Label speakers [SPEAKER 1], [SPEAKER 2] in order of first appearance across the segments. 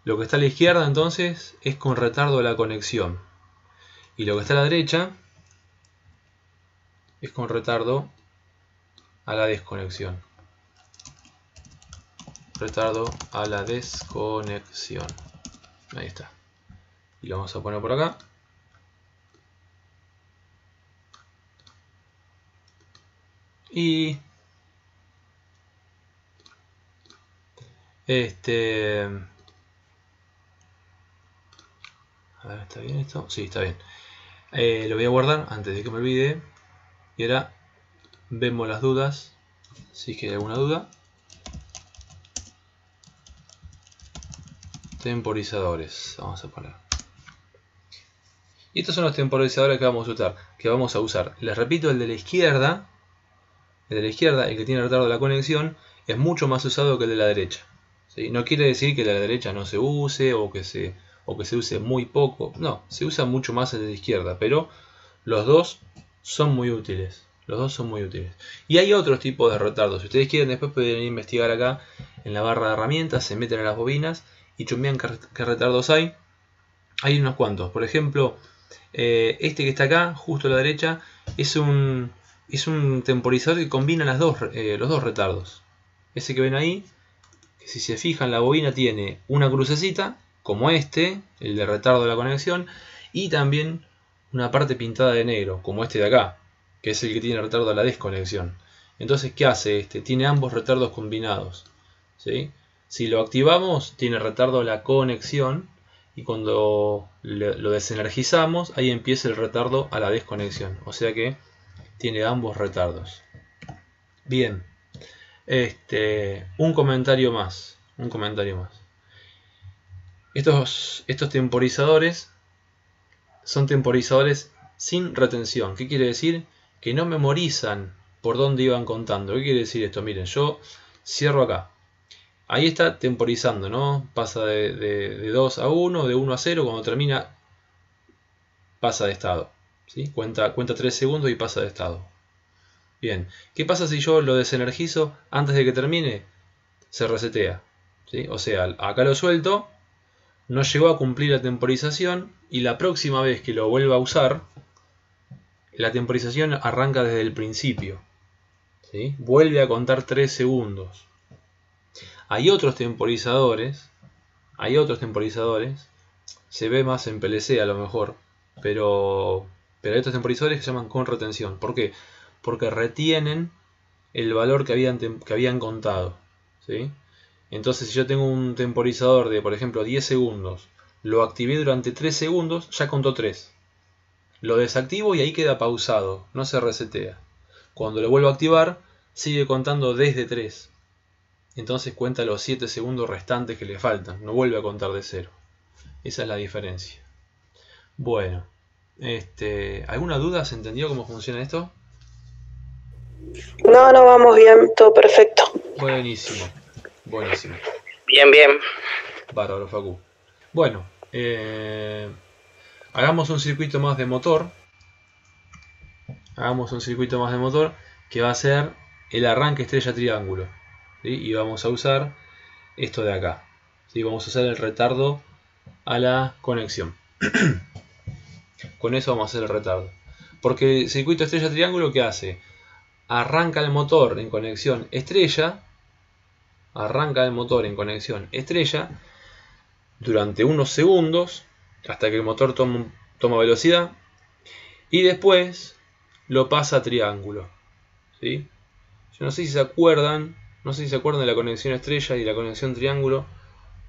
[SPEAKER 1] Lo que está a la izquierda entonces es con retardo a la conexión. Y lo que está a la derecha es con retardo a la desconexión. Retardo a la desconexión. Ahí está. Y lo vamos a poner por acá. Y a ver, ¿está bien esto? Sí, está bien. Lo voy a guardar antes de que me olvide. Y ahora vemos las dudas. Si es que hay alguna duda. Temporizadores. Vamos a poner. Y estos son los temporizadores que vamos a usar. Les repito, el de la izquierda, el que tiene retardo de la conexión, es mucho más usado que el de la derecha. ¿Sí? No quiere decir que el de la derecha no se use o que se use muy poco. No, se usa mucho más el de la izquierda, pero los dos son muy útiles. Los dos son muy útiles. Y hay otros tipos de retardos. Si ustedes quieren, después pueden investigar acá en la barra de herramientas, se meten a las bobinas y chusmean qué retardos hay. Hay unos cuantos. Por ejemplo, este que está acá, justo a la derecha, es un temporizador que combina los dos retardos. Ese que ven ahí, que si se fijan, la bobina tiene una crucecita, como este, el de retardo de la conexión, y también una parte pintada de negro, como este de acá, que es el que tiene retardo a la desconexión. Entonces, ¿qué hace este? Tiene ambos retardos combinados, ¿sí? Si lo activamos, tiene retardo a la conexión, y cuando lo desenergizamos, ahí empieza el retardo a la desconexión. O sea que tiene ambos retardos. Bien, un comentario más. Estos temporizadores son temporizadores sin retención. ¿Qué quiere decir? Que no memorizan por dónde iban contando. ¿Qué quiere decir esto? Miren, yo cierro acá. Ahí está temporizando, ¿no? Pasa de 2 a 1, de 1 a 0, cuando termina pasa de estado. ¿Sí? Cuenta 3 segundos y pasa de estado. Bien, ¿qué pasa si yo lo desenergizo antes de que termine? Se resetea. ¿Sí? O sea, acá lo suelto, no llegó a cumplir la temporización y la próxima vez que lo vuelva a usar, la temporización arranca desde el principio. ¿Sí? Vuelve a contar 3 segundos. Hay otros temporizadores, se ve más en PLC a lo mejor, pero hay otros temporizadores que se llaman con retención. ¿Por qué? Porque retienen el valor que habían contado. ¿Sí? Entonces, si yo tengo un temporizador de, por ejemplo, 10 segundos, lo activé durante 3 segundos, ya contó 3. Lo desactivo y ahí queda pausado, no se resetea. Cuando lo vuelvo a activar, sigue contando desde 3. Entonces cuenta los 7 segundos restantes que le faltan, no vuelve a contar de 0. Esa es la diferencia. Bueno, ¿alguna duda? ¿Se entendió cómo funciona esto?
[SPEAKER 2] No, vamos bien, todo perfecto.
[SPEAKER 1] Buenísimo.
[SPEAKER 3] Bien.
[SPEAKER 1] Bárbaro, Facu. Bueno, hagamos un circuito más de motor. Que va a ser el arranque estrella triángulo. ¿Sí? Y vamos a usar esto de acá. ¿Sí? Vamos a usar el retardo a la conexión. Con eso vamos a hacer el retardo. Porque el circuito estrella triángulo, ¿qué hace? Arranca el motor en conexión estrella. Durante unos segundos, hasta que el motor toma velocidad, y después lo pasa a triángulo. ¿Sí? Yo no sé si se acuerdan de la conexión estrella y la conexión triángulo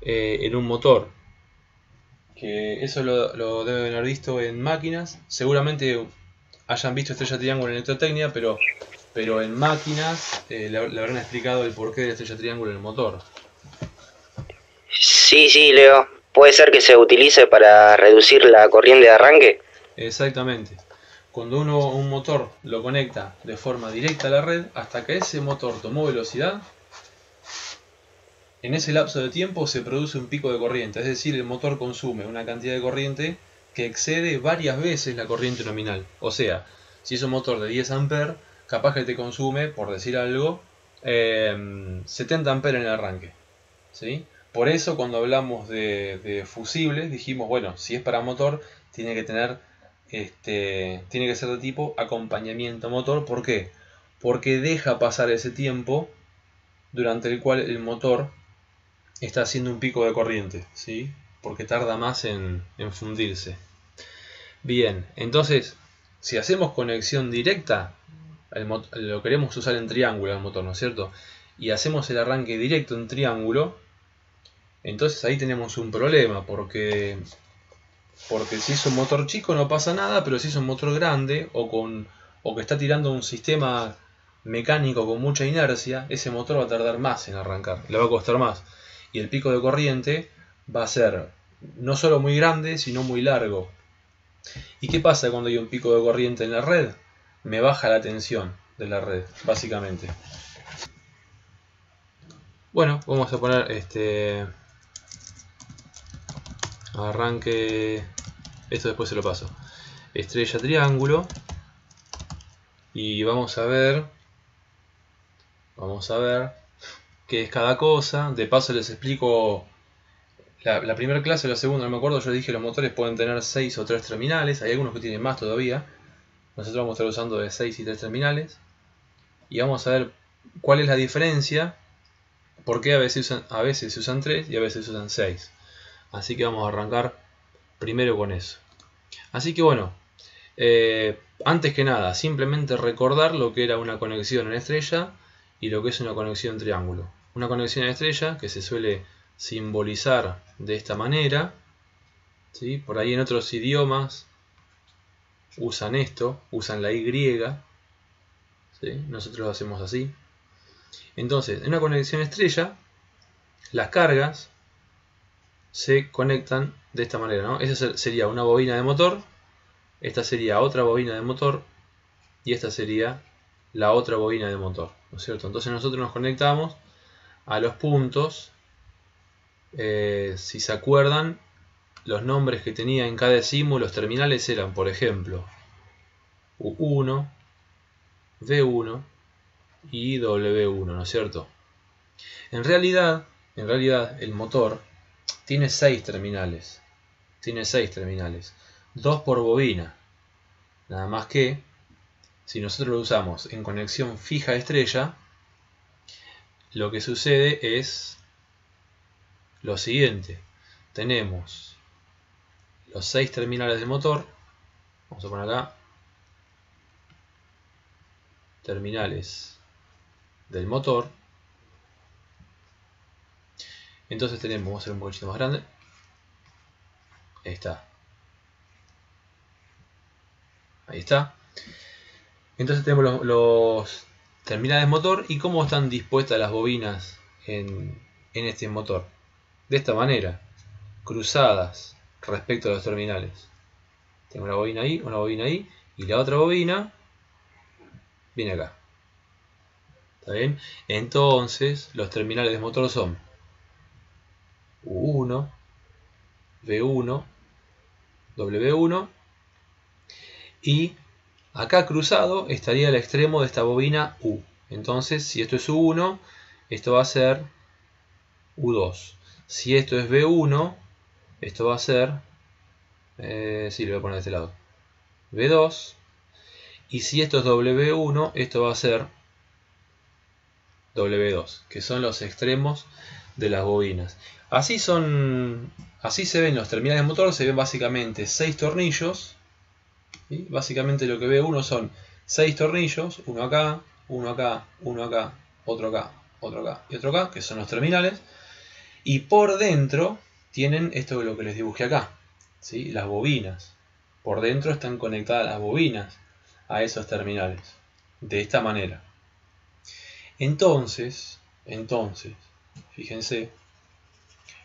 [SPEAKER 1] en un motor. Que eso lo deben haber visto en máquinas. Seguramente hayan visto estrella triángulo en electrotecnia, pero en máquinas le habrán explicado el porqué de la estrella triángulo en el motor.
[SPEAKER 3] Sí, Leo. ¿Puede ser que se utilice para reducir la corriente de arranque?
[SPEAKER 1] Exactamente. Cuando un motor lo conecta de forma directa a la red, hasta que ese motor tomó velocidad, en ese lapso de tiempo se produce un pico de corriente. Es decir, el motor consume una cantidad de corriente que excede varias veces la corriente nominal. O sea, si es un motor de 10 A, capaz que te consume, por decir algo, 70 A en el arranque. ¿Sí? Por eso cuando hablamos de fusibles dijimos, bueno, si es para motor tiene que tener tiene que ser de tipo acompañamiento motor. ¿Por qué? Porque deja pasar ese tiempo durante el cual el motor está haciendo un pico de corriente, ¿sí? Porque tarda más en fundirse. Bien, entonces, si hacemos conexión directa, lo queremos usar en triángulo el motor, ¿no es cierto? Y hacemos el arranque directo en triángulo, entonces ahí tenemos un problema, porque si es un motor chico no pasa nada, pero si es un motor grande o que está tirando un sistema mecánico con mucha inercia, ese motor va a tardar más en arrancar, le va a costar más. Y el pico de corriente va a ser no solo muy grande, sino muy largo. ¿Y qué pasa cuando hay un pico de corriente en la red? Me baja la tensión de la red, básicamente. Bueno, vamos a poner arranque, esto después se lo paso, estrella triángulo, y vamos a ver qué es cada cosa. De paso les explico la primera clase o la segunda, no me acuerdo. Yo dije los motores pueden tener 6 o 3 terminales, hay algunos que tienen más todavía. Nosotros vamos a estar usando de 6 y 3 terminales, y vamos a ver cuál es la diferencia, por qué a veces se usan 3 y a veces se usan 6. Así que vamos a arrancar primero con eso. Así que bueno, antes que nada, simplemente recordar lo que era una conexión en estrella y lo que es una conexión en triángulo. Una conexión en estrella, que se suele simbolizar de esta manera, ¿sí? Por ahí en otros idiomas usan esto, usan la Y, ¿sí? Nosotros lo hacemos así. Entonces, en una conexión estrella, las cargas se conectan de esta manera, ¿no? Esa sería una bobina de motor, esta sería otra bobina de motor, y esta sería la otra bobina de motor, ¿no es cierto? Entonces nosotros nos conectamos a los puntos. Si se acuerdan, los nombres que tenía en cada símbolo, los terminales eran, por ejemplo, U1, V1 y W1, ¿no es cierto? En realidad el motor tiene 6 terminales. Tiene 6 terminales. 2 por bobina. Nada más que, si nosotros lo usamos en conexión fija estrella, lo que sucede es lo siguiente. Tenemos los 6 terminales del motor. Vamos a poner acá terminales del motor. Entonces tenemos, vamos a hacer un poquito más grande. Ahí está. Ahí está. Entonces tenemos los terminales motor y cómo están dispuestas las bobinas en este motor. De esta manera, cruzadas respecto a los terminales. Tengo una bobina ahí y la otra bobina viene acá. ¿Está bien? Entonces los terminales de motor son U1, V1, W1 y acá cruzado estaría el extremo de esta bobina U. Entonces, si esto es U1, esto va a ser U2. Si esto es V1, esto va a ser, sí, lo voy a poner de este lado, V2. Y si esto es W1, esto va a ser W2, que son los extremos de las bobinas. Así se ven los terminales de motor, se ven básicamente 6 tornillos. ¿Sí? Básicamente lo que ve uno son 6 tornillos, uno acá, uno acá, uno acá, otro acá, otro acá y otro acá, que son los terminales. Y por dentro tienen esto de lo que les dibujé acá, ¿sí? Las bobinas. Por dentro están conectadas las bobinas a esos terminales, de esta manera. Entonces, fíjense,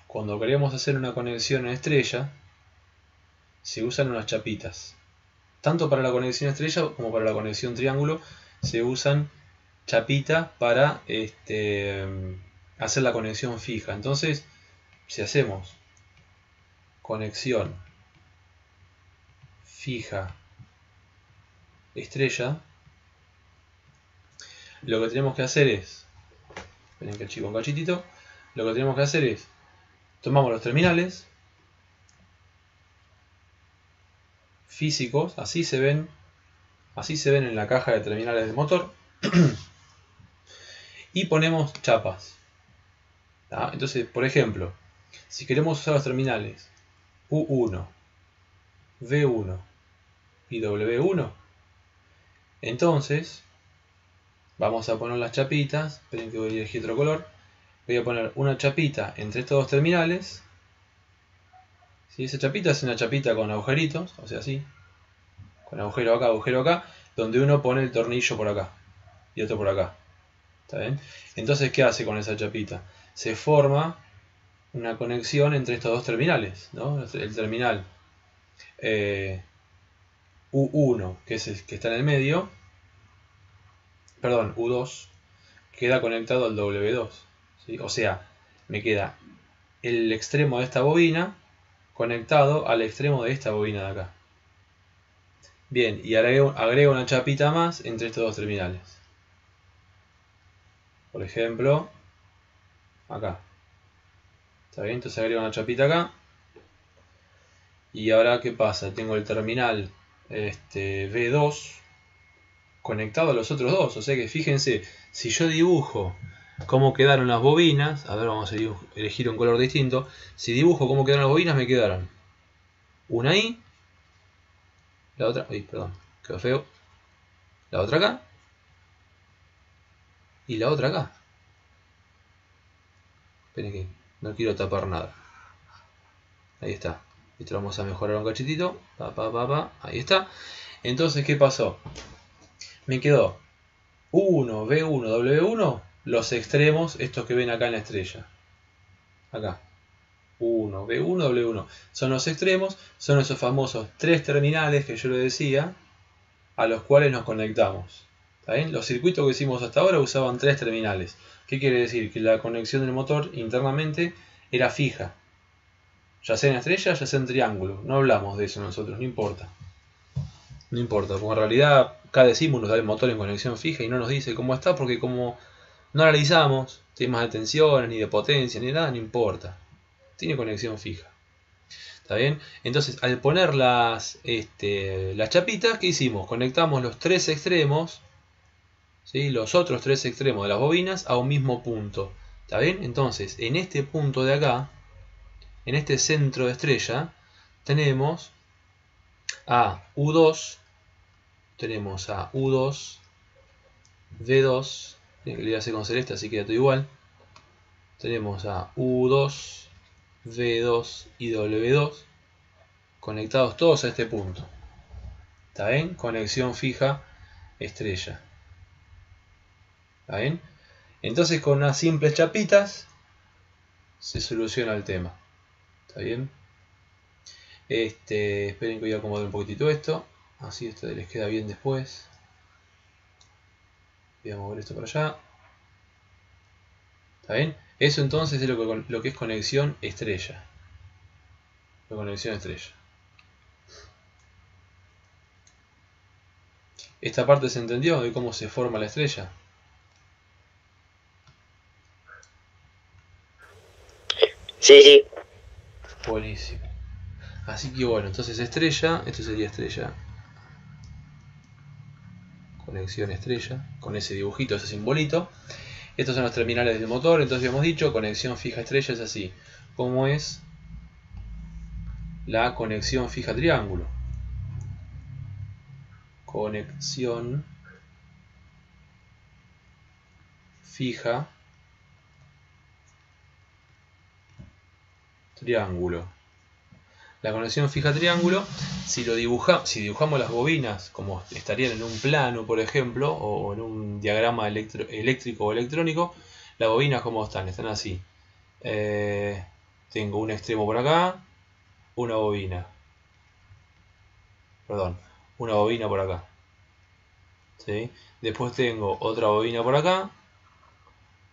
[SPEAKER 1] cuando queremos hacer una conexión en estrella, se usan unas chapitas. Tanto para la conexión estrella como para la conexión triángulo se usan chapitas para hacer la conexión fija. Entonces, si hacemos conexión fija estrella, lo que tenemos que hacer es, esperen que archivo un cachitito, lo que tenemos que hacer es tomamos los terminales físicos, así se ven en la caja de terminales del motor, y ponemos chapas. ¿Tá? Entonces, por ejemplo, si queremos usar los terminales U1, V1 y W1, entonces vamos a poner las chapitas. Esperen que voy a elegir otro color. Voy a poner una chapita entre estos dos terminales. ¿Sí? Esa chapita es una chapita con agujeritos, o sea, así, con agujero acá, donde uno pone el tornillo por acá y otro por acá. ¿Está bien? Entonces, ¿qué hace con esa chapita? Se forma una conexión entre estos dos terminales, ¿no? El terminal U1, que es el que está en el medio, perdón, U2, queda conectado al W2. ¿Sí? O sea, me queda el extremo de esta bobina conectado al extremo de esta bobina de acá. Bien, y agrego una chapita más entre estos dos terminales. Por ejemplo, acá. ¿Está bien? Entonces agrego una chapita acá. Y ahora, ¿qué pasa? Tengo el terminal V2 conectado a los otros dos. O sea que fíjense, si yo dibujo cómo quedaron las bobinas, a ver, vamos a elegir un color distinto. Si dibujo cómo quedaron las bobinas, me quedaron una ahí, la otra, perdón, quedó feo, la otra acá y la otra acá. Esperen que no quiero tapar nada. Ahí está. Esto lo vamos a mejorar un cachitito. Ahí está. Entonces, ¿qué pasó? Me quedó U1, V1, W1, los extremos, estos que ven acá en la estrella. Acá. U1, V1, W1. Son los extremos, son esos famosos tres terminales que yo les decía, a los cuales nos conectamos. ¿Está bien? Los circuitos que hicimos hasta ahora usaban tres terminales. ¿Qué quiere decir? Que la conexión del motor internamente era fija. Ya sea en estrella, ya sea en triángulo. No hablamos de eso nosotros, no importa. No importa, porque en realidad cada decimo nos da el motor en conexión fija y no nos dice cómo está, porque como no analizamos temas de tensiones, ni de potencia, ni nada, no importa. Tiene conexión fija. ¿Está bien? Entonces, al poner las chapitas, ¿qué hicimos? Conectamos los tres extremos, ¿sí? Los otros tres extremos de las bobinas a un mismo punto. ¿Está bien? Entonces, en este punto de acá, en este centro de estrella, tenemos a U2, tenemos a U2, V2, que le voy a hacer con celeste, así queda todo igual. Tenemos a U2, V2 y W2 conectados todos a este punto. ¿Está bien? Conexión fija estrella. ¿Está bien? Entonces con unas simples chapitas se soluciona el tema. ¿Está bien? Esperen que voy a acomodar un poquitito esto. Así esto les queda bien después. Voy a mover esto para allá. ¿Está bien? Eso entonces es lo que es conexión estrella. La conexión estrella. ¿Esta parte se entendió de cómo se forma la estrella?
[SPEAKER 3] Sí, sí.
[SPEAKER 1] Buenísimo. Así que bueno, entonces estrella, esto sería estrella. Conexión estrella, con ese dibujito, ese simbolito. Estos son los terminales del motor, entonces hemos dicho, conexión fija estrella es así. ¿Cómo es la conexión fija triángulo? Conexión fija triángulo. La conexión fija triángulo, si dibujamos las bobinas como estarían en un plano, por ejemplo, o en un diagrama eléctrico o electrónico, las bobinas como están así. Tengo un extremo por acá, una bobina por acá. ¿Sí? Después tengo otra bobina por acá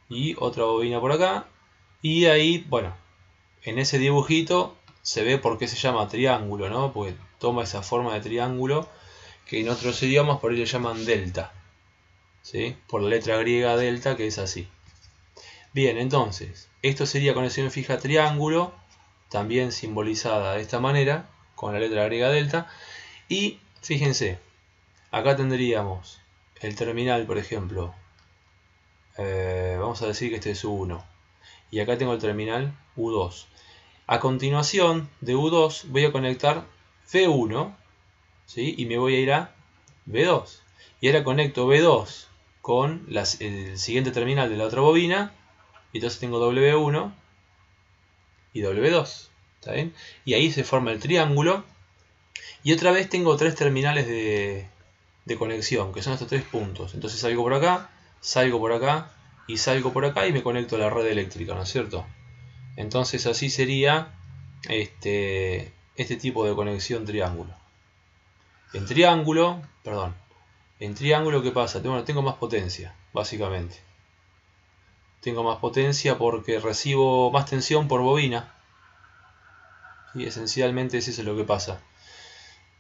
[SPEAKER 1] y otra bobina por acá, y ahí, bueno, en ese dibujito se ve por qué se llama triángulo, ¿no? Porque toma esa forma de triángulo que en otros idiomas por ahí le llaman delta, ¿sí? Por la letra griega delta, que es así. Bien, entonces, esto sería conexión fija triángulo, también simbolizada de esta manera, con la letra griega delta. Y fíjense, acá tendríamos el terminal, por ejemplo, vamos a decir que este es U1, y acá tengo el terminal U2. A continuación de U2 voy a conectar V1, ¿sí? Y me voy a ir a V2. Y ahora conecto V2 con el siguiente terminal de la otra bobina, y entonces tengo W1 y W2. ¿Está bien? Y ahí se forma el triángulo. Y otra vez tengo tres terminales de conexión, que son estos tres puntos. Entonces salgo por acá y salgo por acá y me conecto a la red eléctrica, ¿no es cierto? Entonces así sería este tipo de conexión triángulo. En triángulo, ¿qué pasa? Bueno, tengo más potencia, básicamente. Tengo más potencia porque recibo más tensión por bobina. Y esencialmente es eso lo que pasa.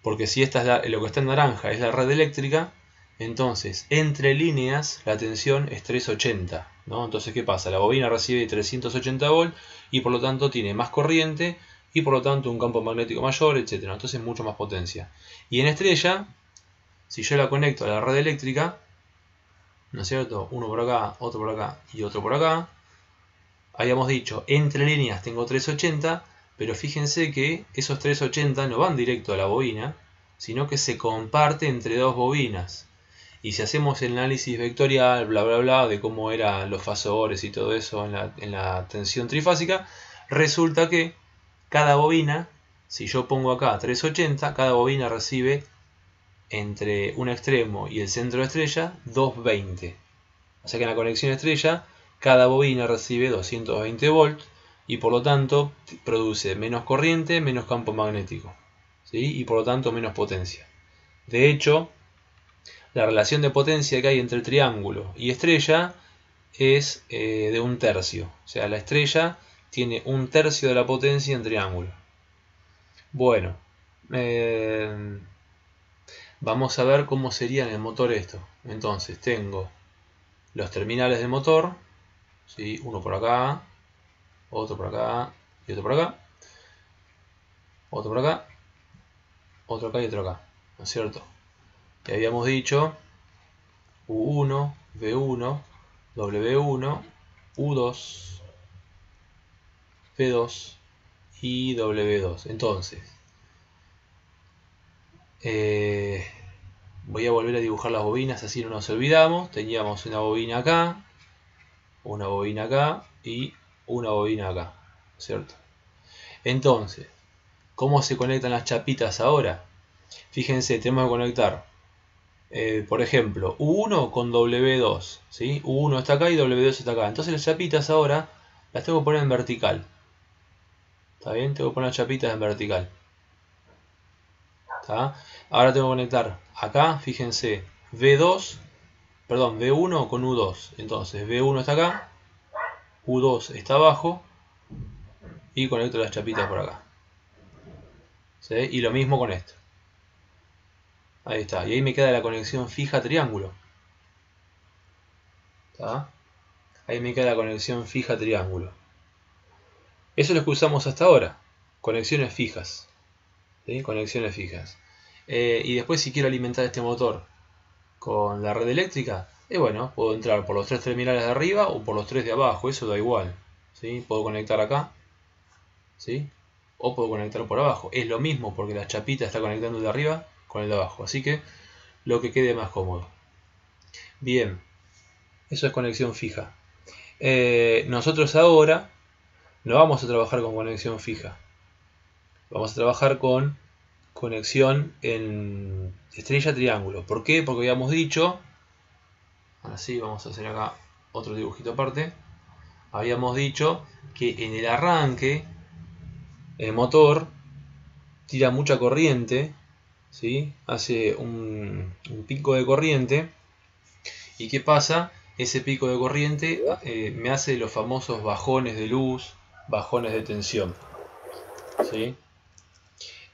[SPEAKER 1] Porque si esta es lo que está en naranja es la red eléctrica, entonces entre líneas la tensión es 380, ¿no? Entonces, ¿qué pasa? La bobina recibe 380 volts y por lo tanto tiene más corriente y por lo tanto un campo magnético mayor, etc. Entonces mucho más potencia. Y en estrella, si yo la conecto a la red eléctrica, ¿no es cierto? Uno por acá, otro por acá y otro por acá. Habíamos dicho, entre líneas tengo 380, pero fíjense que esos 380 no van directo a la bobina, sino que se comparte entre dos bobinas. Y si hacemos el análisis vectorial, bla bla bla, de cómo eran los fasores y todo eso en la tensión trifásica, resulta que cada bobina, si yo pongo acá 380, cada bobina recibe entre un extremo y el centro de estrella 220. O sea que en la conexión estrella cada bobina recibe 220 volts y por lo tanto produce menos corriente, menos campo magnético, ¿sí? Y por lo tanto menos potencia. De hecho, la relación de potencia que hay entre triángulo y estrella es de 1/3. O sea, la estrella tiene 1/3 de la potencia en triángulo. Bueno, vamos a ver cómo sería en el motor esto. Entonces tengo los terminales del motor, ¿sí? Uno por acá, otro por acá y otro por acá, otro por acá, otro acá y otro acá, ¿no es cierto? Y habíamos dicho U1, V1, W1, U2, V2 y W2. Entonces, voy a volver a dibujar las bobinas, así no nos olvidamos. Teníamos una bobina acá y una bobina acá, ¿cierto? Entonces, ¿cómo se conectan las chapitas ahora? Fíjense, tenemos que conectar, por ejemplo, U1 con W2, ¿sí? U1 está acá y W2 está acá. Entonces las chapitas ahora las tengo que poner en vertical. ¿Está bien? Tengo que poner las chapitas en vertical. ¿Está? Ahora tengo que conectar acá, fíjense, V1 con U2. Entonces V1 está acá, U2 está abajo y conecto las chapitas por acá. ¿Sí? Y lo mismo con esto. Ahí está. Y ahí me queda la conexión fija triángulo. ¿Está? Ahí me queda la conexión fija triángulo. Eso es lo que usamos hasta ahora. Conexiones fijas. ¿Sí? Conexiones fijas. Y después si quiero alimentar este motor con la red eléctrica, bueno, puedo entrar por los tres terminales de arriba o por los tres de abajo. Eso da igual. ¿Sí? Puedo conectar acá. ¿Sí? O puedo conectar por abajo. Es lo mismo porque la chapita está conectando el de arriba con el de abajo. Así que lo que quede más cómodo. Bien. Eso es conexión fija. Nosotros ahora no vamos a trabajar con conexión fija. Vamos a trabajar con conexión en estrella triángulo. ¿Por qué? Porque habíamos dicho, ahora sí, vamos a hacer acá otro dibujito aparte. Habíamos dicho que en el arranque el motor tira mucha corriente, ¿sí? Hace un pico de corriente. ¿Y qué pasa? Ese pico de corriente me hace los famosos bajones de luz, bajones de tensión, ¿sí?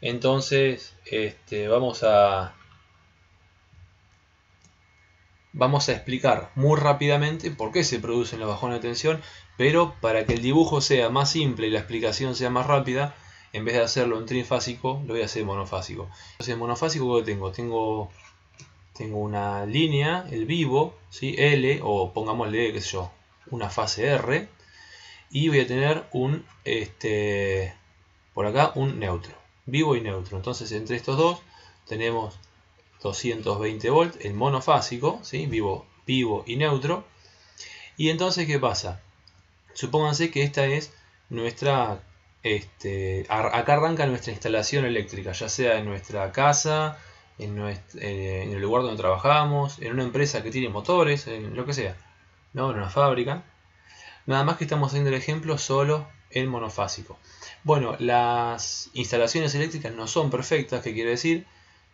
[SPEAKER 1] Entonces vamos a explicar muy rápidamente por qué se producen los bajones de tensión, Pero para que el dibujo sea más simple y la explicación sea más rápida, en vez de hacerlo en trifásico, lo voy a hacer en monofásico. Entonces en monofásico, ¿qué tengo? Tengo una línea, el vivo, ¿sí? L, o pongámosle, qué sé yo, una fase R. Y voy a tener por acá un neutro, vivo y neutro. Entonces entre estos dos tenemos 220 volts, el monofásico, ¿sí? vivo y neutro. Y entonces, ¿qué pasa? Supónganse que esta es nuestra, acá arranca nuestra instalación eléctrica, ya sea en nuestra casa, en el lugar donde trabajamos, en una empresa que tiene motores, en lo que sea, ¿no? En una fábrica. Nada más que estamos haciendo el ejemplo solo en monofásico. Bueno, las instalaciones eléctricas no son perfectas, que quiere decir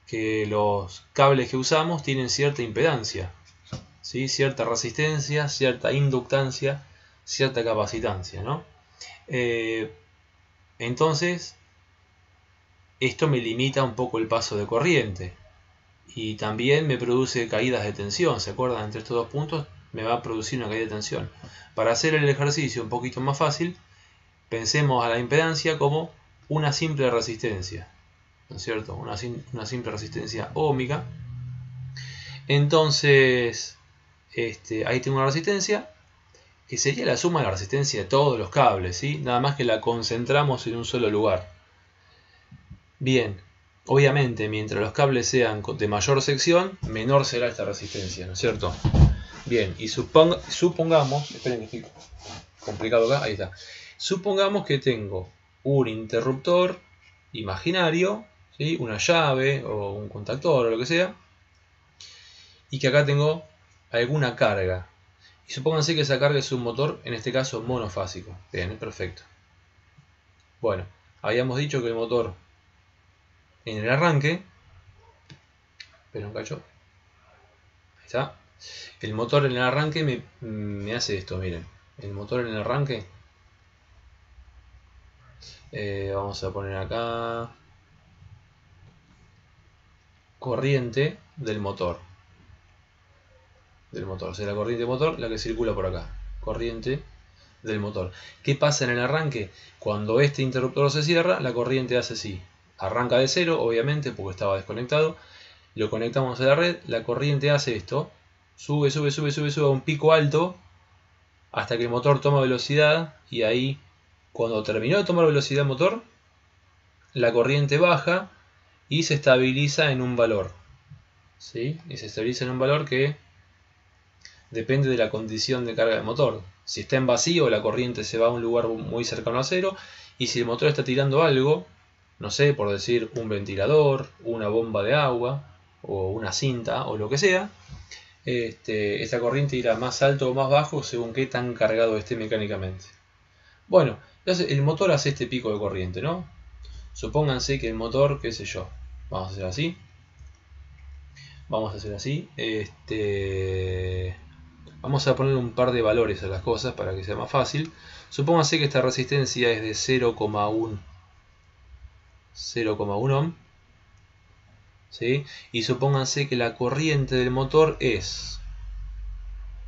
[SPEAKER 1] que los cables que usamos tienen cierta impedancia, ¿sí? Cierta resistencia, cierta inductancia, cierta capacitancia, ¿no? Entonces, esto me limita un poco el paso de corriente y también me produce caídas de tensión. ¿Se acuerdan? Entre estos dos puntos me va a producir una caída de tensión. Para hacer el ejercicio un poquito más fácil, pensemos a la impedancia como una simple resistencia, ¿no es cierto? Una simple resistencia óhmica. Entonces, ahí tengo una resistencia que sería la suma de la resistencia de todos los cables, ¿sí? Nada más que la concentramos en un solo lugar. Bien, obviamente mientras los cables sean de mayor sección, menor será esta resistencia, ¿no es cierto? Bien, y supongamos, esperen que estoy complicado acá, ahí está. Supongamos que tengo un interruptor imaginario, ¿sí? Una llave o un contactor o lo que sea, y que acá tengo alguna carga. Y supónganse que esa carga es un motor, en este caso monofásico. Bien, perfecto. Bueno, habíamos dicho que el motor en el arranque, espera un cacho, ahí está. El motor en el arranque me hace esto, miren. El motor en el arranque, vamos a poner acá corriente del motor. O sea, la corriente del motor, la que circula por acá. Corriente del motor. ¿Qué pasa en el arranque? Cuando este interruptor se cierra, la corriente hace así. Arranca de cero, obviamente, porque estaba desconectado. Lo conectamos a la red, la corriente hace esto. Sube a un pico alto hasta que el motor toma velocidad y ahí, cuando terminó de tomar velocidad el motor, la corriente baja y se estabiliza en un valor. ¿Sí? Y se estabiliza en un valor que depende de la condición de carga del motor. Si está en vacío, la corriente se va a un lugar muy cercano a cero. Y si el motor está tirando algo, no sé, por decir un ventilador, una bomba de agua o una cinta o lo que sea, esta corriente irá más alto o más bajo según qué tan cargado esté mecánicamente. Bueno, entonces el motor hace este pico de corriente, ¿no? Supónganse que el motor, qué sé yo, vamos a hacer así. Vamos a poner un par de valores a las cosas para que sea más fácil. Supónganse que esta resistencia es de 0,1 ohm, ¿sí? Y supónganse que la corriente del motor es,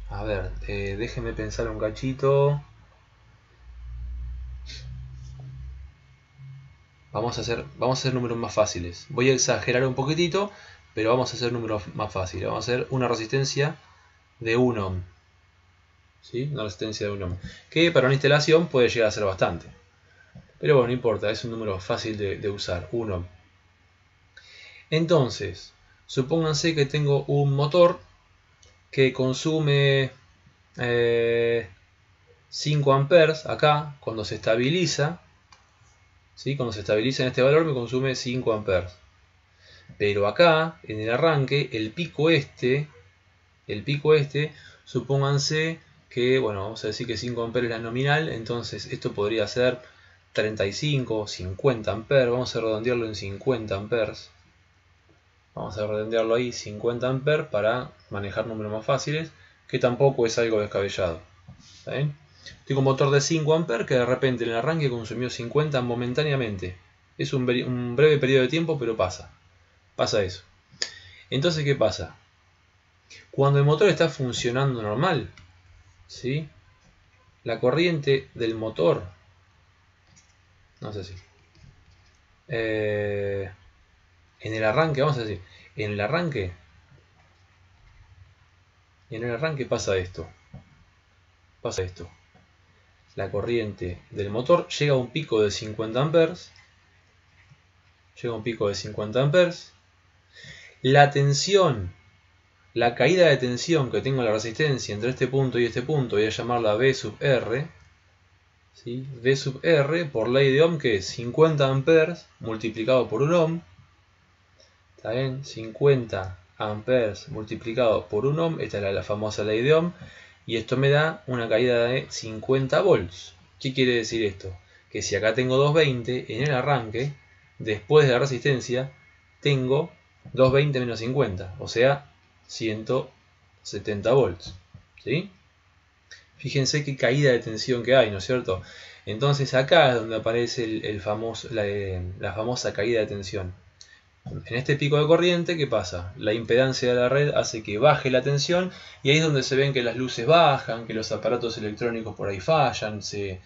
[SPEAKER 1] a ver, déjenme pensar un cachito. Vamos a hacer números más fáciles. Voy a exagerar un poquitito, pero vamos a hacer números más fáciles. Vamos a hacer una resistencia de 1 ohm. ¿Sí? Una resistencia de 1 ohm. Que para una instalación puede llegar a ser bastante. Pero bueno, no importa, es un número fácil de usar, 1 ohm. Entonces, supónganse que tengo un motor que consume 5 amperes acá, cuando se estabiliza. ¿Sí? Cuando se estabiliza en este valor me consume 5 amperes. Pero acá, en el arranque, el pico supónganse que, bueno, vamos a decir que 5 amperes es la nominal, entonces esto podría ser 35, 50 amperes, vamos a redondearlo en 50 amperes. Vamos a redondearlo ahí, 50 amperes, para manejar números más fáciles, que tampoco es algo descabellado. ¿Está bien? Tengo un motor de 5 amperes que de repente en el arranque consumió 50 momentáneamente. Es un breve periodo de tiempo, pero pasa eso. Entonces, ¿qué pasa? Cuando el motor está funcionando normal, ¿sí? la corriente del motor, no sé si, en el arranque, vamos a decir, en el arranque pasa esto. La corriente del motor llega a un pico de 50 amperes. La tensión, la caída de tensión que tengo en la resistencia entre este punto y este punto, voy a llamarla V sub R. ¿Sí? V sub R, por ley de Ohm, que es 50 amperes multiplicado por 1 ohm. ¿Está bien? 50 amperes multiplicado por 1 ohm. Esta es la famosa ley de Ohm. Y esto me da una caída de 50 volts. ¿Qué quiere decir esto? Que si acá tengo 220 en el arranque, después de la resistencia, tengo 220 menos 50. O sea, 170 volts. ¿Sí? Fíjense qué caída de tensión que hay, ¿no es cierto? Entonces acá es donde aparece la famosa caída de tensión. En este pico de corriente, ¿qué pasa? La impedancia de la red hace que baje la tensión y ahí es donde se ven que las luces bajan, que los aparatos electrónicos por ahí fallan, se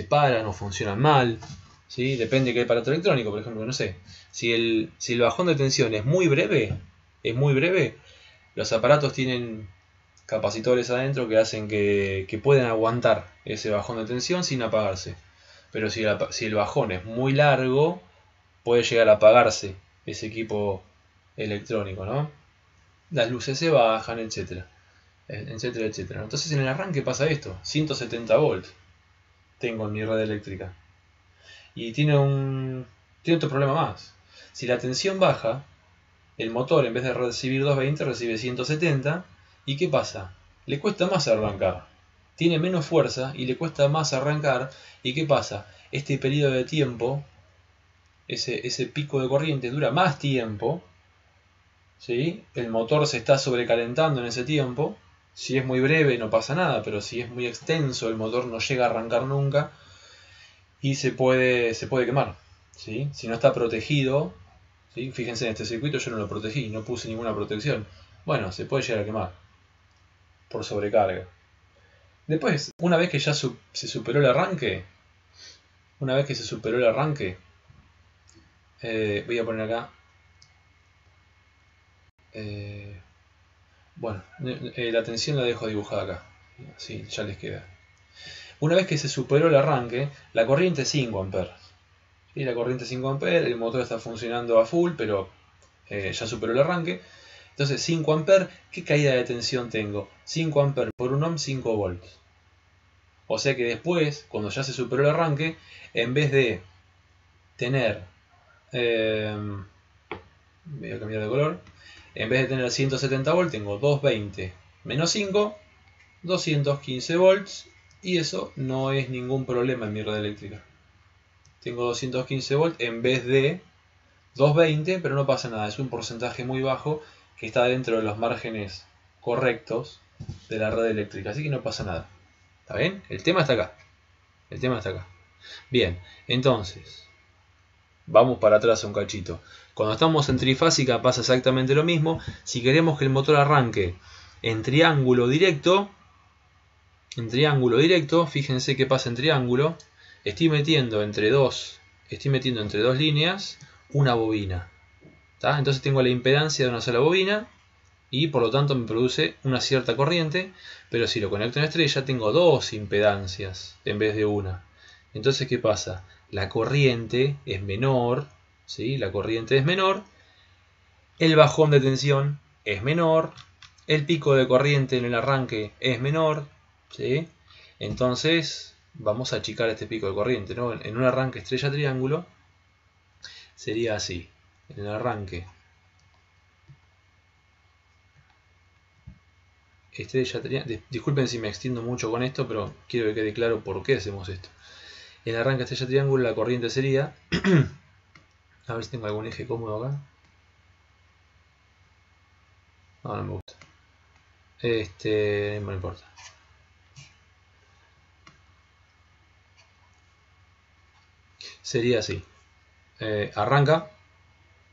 [SPEAKER 1] paran o funcionan mal. ¿Sí? Depende de qué aparato electrónico, por ejemplo, no sé. Si el bajón de tensión es muy breve, los aparatos tienen capacitores adentro que hacen que puedan aguantar ese bajón de tensión sin apagarse. Pero si el bajón es muy largo, puede llegar a apagarse ese equipo electrónico, ¿no? Las luces se bajan, etcétera, etcétera, etcétera. Entonces en el arranque pasa esto, 170 volts tengo en mi red eléctrica. Y tiene otro problema más. Si la tensión baja, el motor en vez de recibir 220 recibe 170. ¿Y qué pasa? Le cuesta más arrancar. Tiene menos fuerza y le cuesta más arrancar. ¿Y qué pasa? Este periodo de tiempo, ese pico de corriente dura más tiempo. ¿Sí? El motor se está sobrecalentando en ese tiempo. Si es muy breve no pasa nada, pero si es muy extenso el motor no llega a arrancar nunca y se puede quemar. ¿Sí? Si no está protegido, ¿sí? Fíjense en este circuito yo no lo protegí, no puse ninguna protección. Bueno, se puede llegar a quemar por sobrecarga. Después, una vez que ya se superó el arranque, voy a poner acá, bueno, la tensión la dejo dibujada acá, así ya les queda. Una vez que se superó el arranque, la corriente es 5 amperes. ¿Sí? La corriente es 5 amperes, el motor está funcionando a full, pero ya superó el arranque. Entonces 5 amperes, ¿qué caída de tensión tengo? 5 amperes por 1 ohm, 5 volts. O sea que después, cuando ya se superó el arranque, en vez de tener, voy a cambiar de color, en vez de tener 170 volts, tengo 220 menos 5, 215 volts, y eso no es ningún problema en mi red eléctrica. Tengo 215 volts en vez de 220, pero no pasa nada, es un porcentaje muy bajo que está dentro de los márgenes correctos de la red eléctrica, así que no pasa nada. ¿Está bien? El tema está acá. Bien, entonces, vamos para atrás un cachito. Cuando estamos en trifásica pasa exactamente lo mismo. Si queremos que el motor arranque en triángulo directo, fíjense qué pasa en triángulo. Estoy metiendo entre dos líneas una bobina. ¿Tá? Entonces tengo la impedancia de una sola bobina y por lo tanto me produce una cierta corriente, pero si lo conecto en estrella tengo dos impedancias en vez de una. Entonces, ¿qué pasa? La corriente es menor, ¿sí? El bajón de tensión es menor, el pico de corriente en el arranque es menor, ¿sí? Entonces vamos a achicar este pico de corriente, ¿no? En un arranque estrella-triángulo sería así. En el arranque estrella-triángulo, disculpen si me extiendo mucho con esto, pero quiero que quede claro por qué hacemos esto. En el arranque estrella-triángulo la corriente sería, a ver si tengo algún eje cómodo acá. No me gusta. No importa. Sería así. Arranca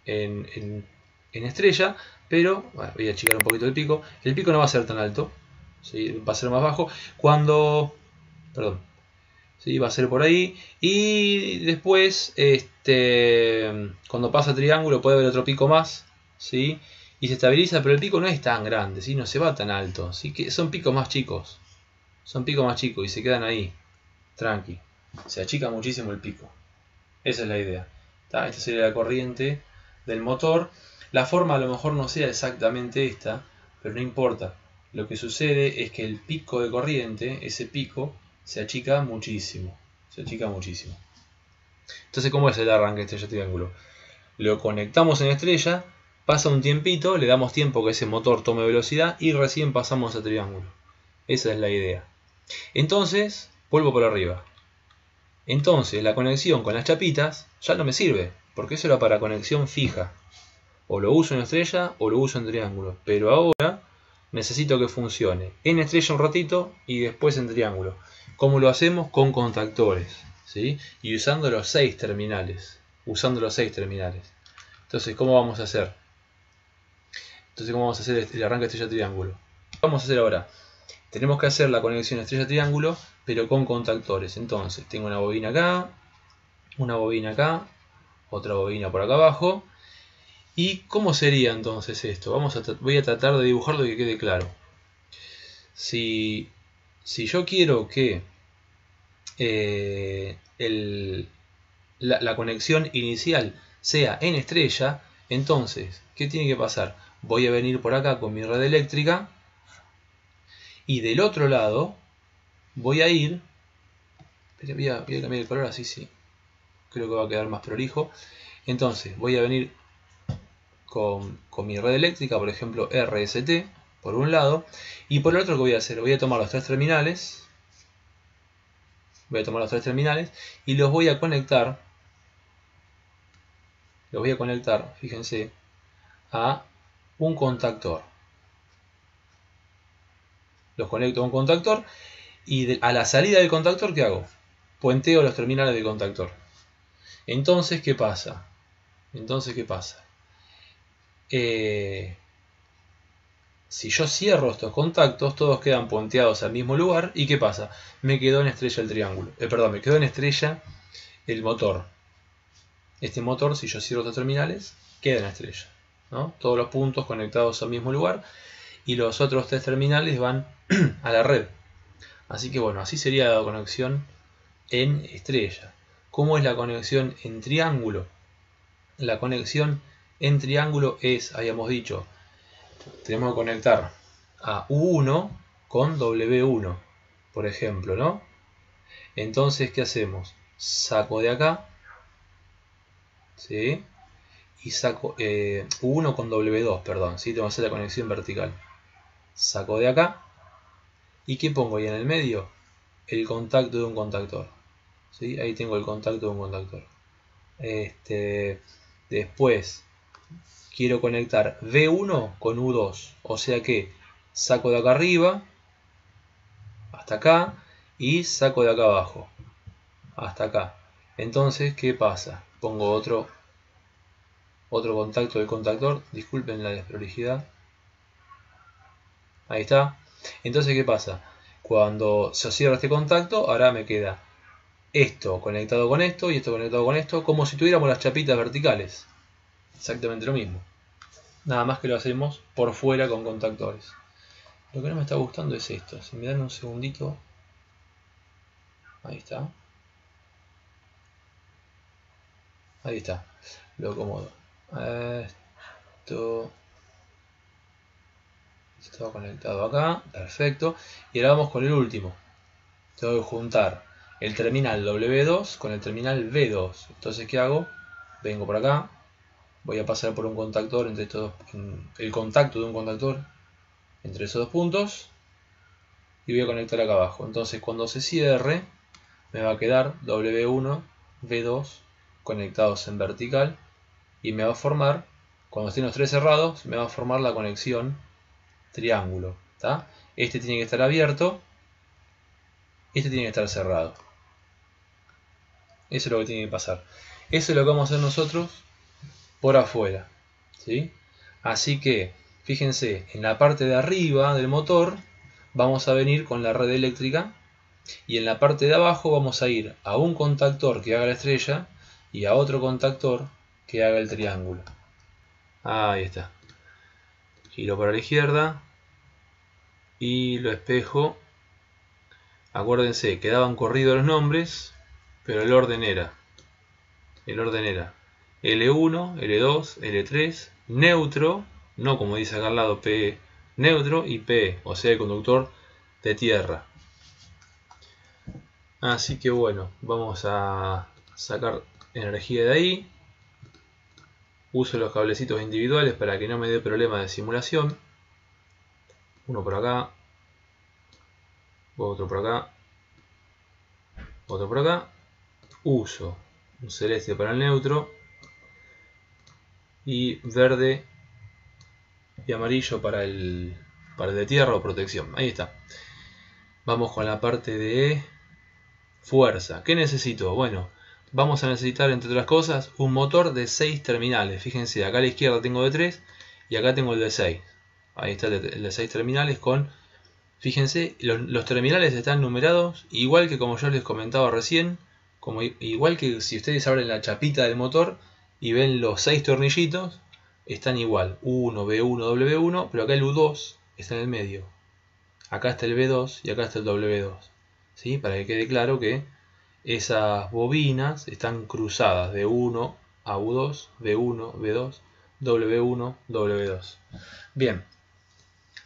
[SPEAKER 1] en estrella, pero bueno, voy a achicar un poquito el pico. El pico no va a ser tan alto, ¿sí? Va a ser más bajo. Cuando Perdón. ¿Sí? Va a ser por ahí. Y después, cuando pasa triángulo puede haber otro pico más. ¿Sí? Y se estabiliza, pero el pico no es tan grande, ¿sí? No se va tan alto. Así que son picos más chicos. Son picos más chicos y se quedan ahí. Tranqui. Se achica muchísimo el pico. Esa es la idea. ¿Tá? Esta sería la corriente del motor. La forma a lo mejor no sea exactamente esta, pero no importa. Lo que sucede es que el pico de corriente, ese pico, se achica muchísimo. Se achica muchísimo. Entonces, ¿cómo es el arranque de este triángulo? Lo conectamos en estrella, pasa un tiempito, le damos tiempo que ese motor tome velocidad y recién pasamos a triángulo. Esa es la idea. Entonces, vuelvo por arriba. Entonces, la conexión con las chapitas ya no me sirve, porque eso era para conexión fija. O lo uso en estrella o lo uso en triángulo. Pero ahora necesito que funcione en estrella un ratito y después en triángulo. ¿Cómo lo hacemos? Con contactores, ¿sí? Y usando los 6 terminales. Entonces, ¿cómo vamos a hacer? ¿Cómo vamos a hacer el arranque estrella-triángulo? Vamos a hacer ahora. Tenemos que hacer la conexión estrella-triángulo, pero con contactores. Entonces, tengo una bobina acá, otra bobina por acá abajo. ¿Y cómo sería entonces esto? Voy a tratar de dibujarlo y que quede claro. Si yo quiero que la conexión inicial sea en estrella, entonces, ¿qué tiene que pasar? Voy a venir por acá con mi red eléctrica y del otro lado voy a ir... Voy a cambiar el color así, sí. Creo que va a quedar más prolijo. Entonces, voy a venir con mi red eléctrica, por ejemplo RST, por un lado, y por el otro, ¿qué voy a hacer? Voy a tomar los tres terminales, y los voy a conectar, fíjense, a un contactor. Los conecto a un contactor y a la salida del contactor, ¿qué hago? Puenteo los terminales del contactor. Entonces, ¿qué pasa? Si yo cierro estos contactos, todos quedan puenteados al mismo lugar. ¿Y qué pasa? Me quedó en estrella el triángulo. Me quedó en estrella el motor. Este motor, si yo cierro estos terminales, queda en estrella, ¿no? Todos los puntos conectados al mismo lugar. Y los otros 3 terminales van a la red. Así que bueno, así sería la conexión en estrella. ¿Cómo es la conexión en triángulo? La conexión en triángulo es, habíamos dicho, tenemos que conectar a U1 con W1, por ejemplo, ¿no? Entonces, ¿qué hacemos? Saco de acá, ¿sí? Y saco U1 con W2, perdón, ¿sí? Tengo que hacer la conexión vertical. Saco de acá. ¿Y qué pongo ahí en el medio? El contacto de un contactor, ¿sí? Ahí tengo el contacto de un contactor. Después quiero conectar V1 con U2, o sea que saco de acá arriba hasta acá y saco de acá abajo hasta acá. Entonces, ¿qué pasa? Pongo otro contacto del contactor, disculpen la desprolijidad. Ahí está. Entonces, ¿qué pasa? Cuando se cierra este contacto, ahora me queda esto conectado con esto y esto conectado con esto, como si tuviéramos las chapitas verticales. Exactamente lo mismo. Nada más que lo hacemos por fuera con contactores. Lo que no me está gustando es esto. Si me dan un segundito. Ahí está. Ahí está. Lo acomodo. Esto está conectado acá. Perfecto. Y ahora vamos con el último. Tengo que juntar el terminal W2 con el terminal V2. Entonces, ¿qué hago? Vengo por acá. Voy a pasar por un contactor entre estos dos. El contacto de un contactor entre esos dos puntos. Y voy a conectar acá abajo. Entonces, cuando se cierre, me va a quedar W1, V2 conectados en vertical. Y me va a formar, cuando estén los tres cerrados, me va a formar la conexión triángulo. ¿Tá? Este tiene que estar abierto. Este tiene que estar cerrado. Eso es lo que tiene que pasar. Eso es lo que vamos a hacer nosotros por afuera, ¿sí? Así que, fíjense, en la parte de arriba del motor vamos a venir con la red eléctrica Y en la parte de abajo vamos a ir a un contactor que haga la estrella y a otro contactor que haga el triángulo. Ahí está. Giro para la izquierda y lo espejo. Acuérdense, quedaban corridos los nombres, pero el orden era L1, L2, L3, neutro, no como dice acá al lado PE, neutro y PE, o sea el conductor de tierra. Así que bueno, vamos a sacar energía de ahí. Uso los cablecitos individuales para que no me dé problema de simulación. Uno por acá, otro por acá, otro por acá. Uso un celeste para el neutro y verde y amarillo para el de tierra o protección. Ahí está. Vamos con la parte de fuerza. ¿Qué necesito? Bueno, vamos a necesitar, entre otras cosas, un motor de 6 terminales. Fíjense, acá a la izquierda tengo de 3 y acá tengo el de 6. Ahí está el de 6 terminales con... Fíjense, los terminales están numerados igual que como yo les comentaba recién, igual que si ustedes abren la chapita del motor y ven los 6 tornillitos, están igual, U1, B1, W1, pero acá el U2 está en el medio. Acá está el B2 y acá está el W2. ¿Sí? Para que quede claro que esas bobinas están cruzadas de 1 a U2, B1, B2, W1, W2. Bien,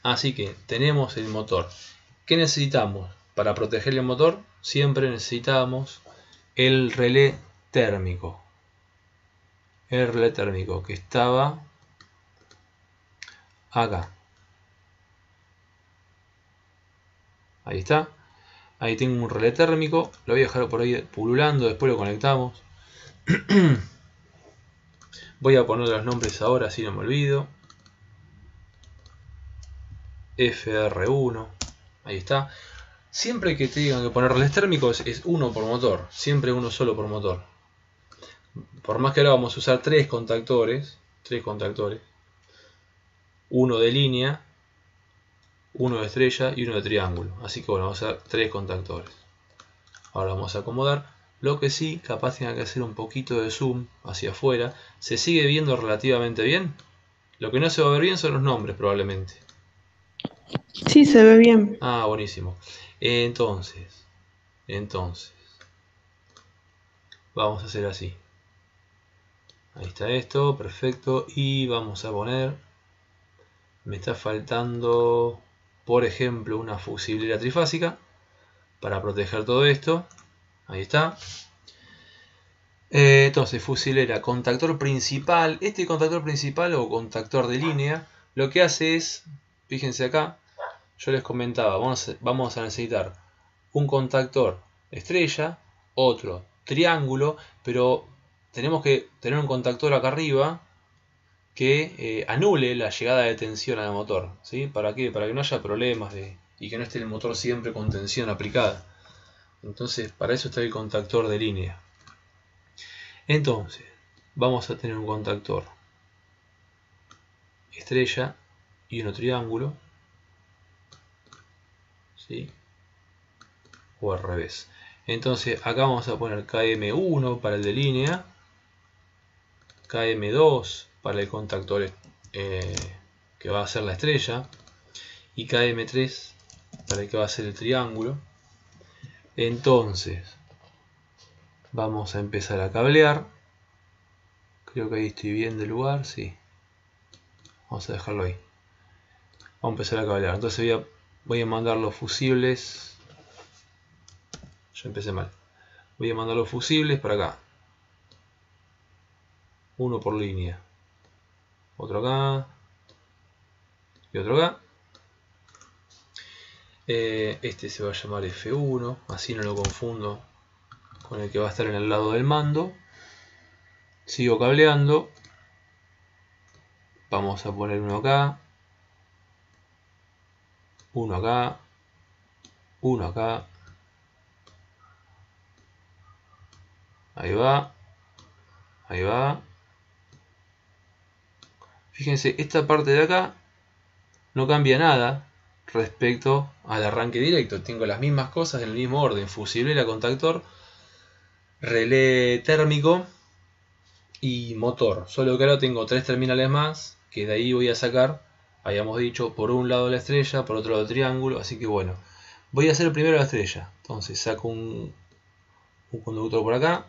[SPEAKER 1] así que tenemos el motor. ¿Qué necesitamos? Para proteger el motor siempre necesitamos el relé térmico. El relé térmico que estaba acá. Ahí está. Ahí tengo un relé térmico. Lo voy a dejar por ahí pululando. Después lo conectamos. Voy a poner los nombres ahora, así no me olvido. FR1. Ahí está. Siempre que te digan que poner relés térmicos es uno por motor. Siempre uno solo por motor. Por más que ahora vamos a usar tres contactores. Uno de línea, uno de estrella y uno de triángulo. Así que bueno, vamos a usar tres contactores. Ahora vamos a acomodar. Lo que sí, capaz tenga que hacer un poquito de zoom hacia afuera. ¿Se sigue viendo relativamente bien? Lo que no se va a ver bien son los nombres probablemente.
[SPEAKER 2] Sí, se ve bien.
[SPEAKER 1] Ah, buenísimo. Entonces, vamos a hacer así. Ahí está esto, perfecto. Y vamos a poner, me está faltando, por ejemplo, una fusiblera trifásica para proteger todo esto. Ahí está. Entonces, fusiblera, contactor principal. Este contactor principal o contactor de línea, lo que hace es, fíjense acá, yo les comentaba, vamos a necesitar un contactor estrella, otro triángulo, pero tenemos que tener un contactor acá arriba que anule la llegada de tensión al motor. ¿Sí? ¿Para qué? Para que no haya problemas y que no esté el motor siempre con tensión aplicada. Entonces, para eso está el contactor de línea. Entonces, vamos a tener un contactor estrella y uno triángulo. ¿Sí? O al revés. Entonces, acá vamos a poner KM1 para el de línea, KM2 para el contactor que va a ser la estrella y KM3 para el que va a ser el triángulo. Entonces vamos a empezar a cablear. Creo que ahí estoy bien de lugar, sí. Vamos a dejarlo ahí. Vamos a empezar a cablear. Entonces voy a mandar los fusibles. Yo empecé mal. Voy a mandar los fusibles para acá. Uno por línea. Otro acá. Y otro acá. Este se va a llamar F1, así no lo confundo con el que va a estar en el lado del mando. Sigo cableando. Vamos a poner uno acá, uno acá, uno acá. Ahí va, ahí va. Fíjense, esta parte de acá no cambia nada. respecto al arranque directo. Tengo las mismas cosas en el mismo orden: fusiblera, contactor, relé térmico y motor. Solo que ahora tengo 3 terminales más, que de ahí voy a sacar, habíamos dicho, por un lado la estrella, por otro lado el triángulo. Así que bueno, voy a hacer primero la estrella. Entonces saco un conductor por acá,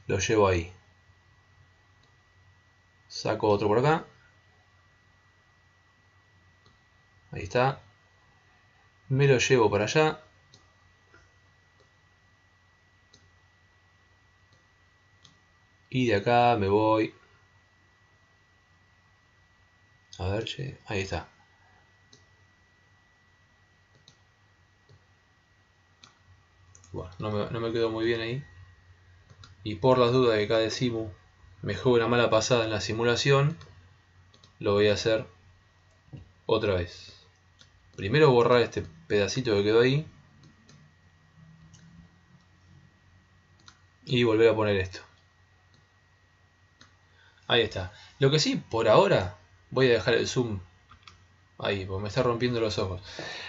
[SPEAKER 1] lo llevo ahí. Saco otro por acá. Ahí está. Me lo llevo para allá. Y de acá me voy. A ver, che. Ahí está. Bueno, no me quedó muy bien ahí. Y por las dudas de cada simu me juego una mala pasada en la simulación, lo voy a hacer otra vez. Primero borrar este pedacito que quedó ahí. Y volver a poner esto. Ahí está. Lo que sí, por ahora, voy a dejar el zoom ahí, porque me está rompiendo los ojos.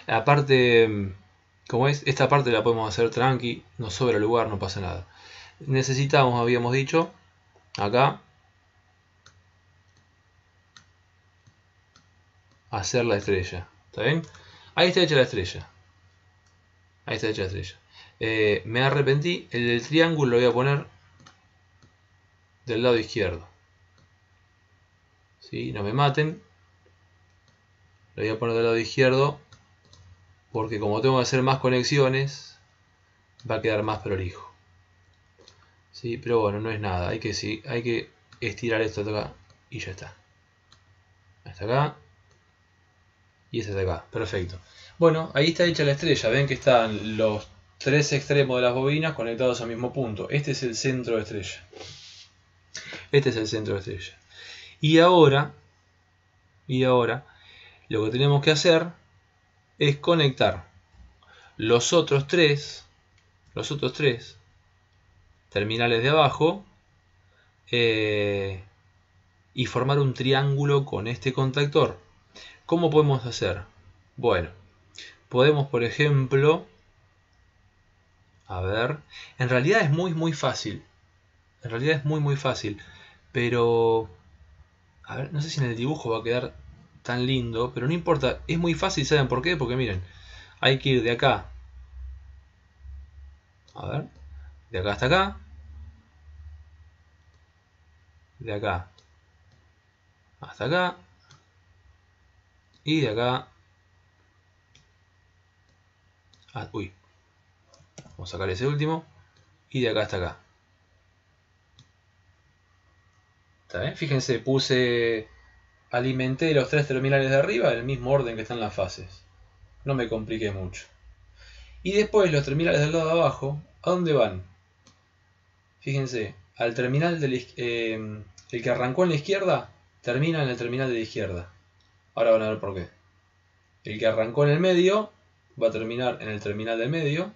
[SPEAKER 1] La parte, como es, esta parte la podemos hacer tranqui, nos sobra lugar, no pasa nada. Necesitamos, habíamos dicho, acá, hacer la estrella. ¿Está bien? Ahí está hecha la estrella. Ahí está hecha la estrella. Me arrepentí, el del triángulo lo voy a poner del lado izquierdo. ¿Sí? No me maten. Lo voy a poner del lado izquierdo porque como tengo que hacer más conexiones va a quedar más prolijo. ¿Sí? Pero bueno, no es nada. Hay que estirar esto de acá y ya está. Hasta acá. Y este de acá. Perfecto. Bueno, ahí está hecha la estrella. Ven que están los 3 extremos de las bobinas conectados al mismo punto. Este es el centro de estrella. Este es el centro de estrella. Y ahora, lo que tenemos que hacer es conectar los otros tres terminales de abajo y formar un triángulo con este contactor. ¿Cómo podemos hacer? Bueno, podemos, por ejemplo, a ver, en realidad es muy fácil. En realidad es muy fácil, pero a ver, no sé si en el dibujo va a quedar tan lindo, pero no importa, es muy fácil. ¿Saben por qué? Porque miren, hay que ir de acá, a ver, de acá hasta acá, de acá hasta acá, y de acá, uy, vamos a sacar ese último, y de acá hasta acá. ¿Está bien? Fíjense, alimenté los 3 terminales de arriba en el mismo orden que están las fases. No me compliqué mucho. Y después los terminales del lado de abajo, ¿a dónde van? Fíjense, al terminal el que arrancó en la izquierda termina en el terminal de la izquierda. Ahora van a ver por qué. El que arrancó en el medio va a terminar en el terminal del medio.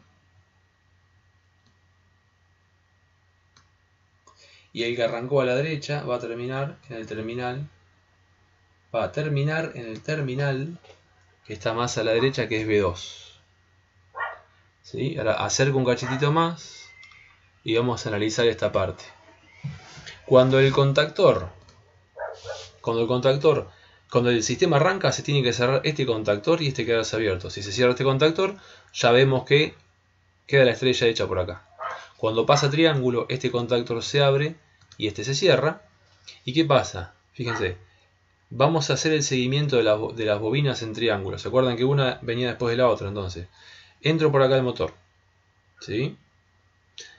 [SPEAKER 1] Y el que arrancó a la derecha va a terminar en el terminal. Va a terminar en el terminal que está más a la derecha, que es B2. ¿Sí? Ahora acerco un cachitito más y vamos a analizar esta parte. Cuando el sistema arranca, se tiene que cerrar este contactor y este quedarse abierto. Si se cierra este contactor, ya vemos que queda la estrella hecha por acá. Cuando pasa triángulo, este contactor se abre y este se cierra. ¿Y qué pasa? Fíjense, vamos a hacer el seguimiento de las bobinas en triángulo. ¿Se acuerdan que una venía después de la otra? Entonces, entro por acá el motor. ¿Sí?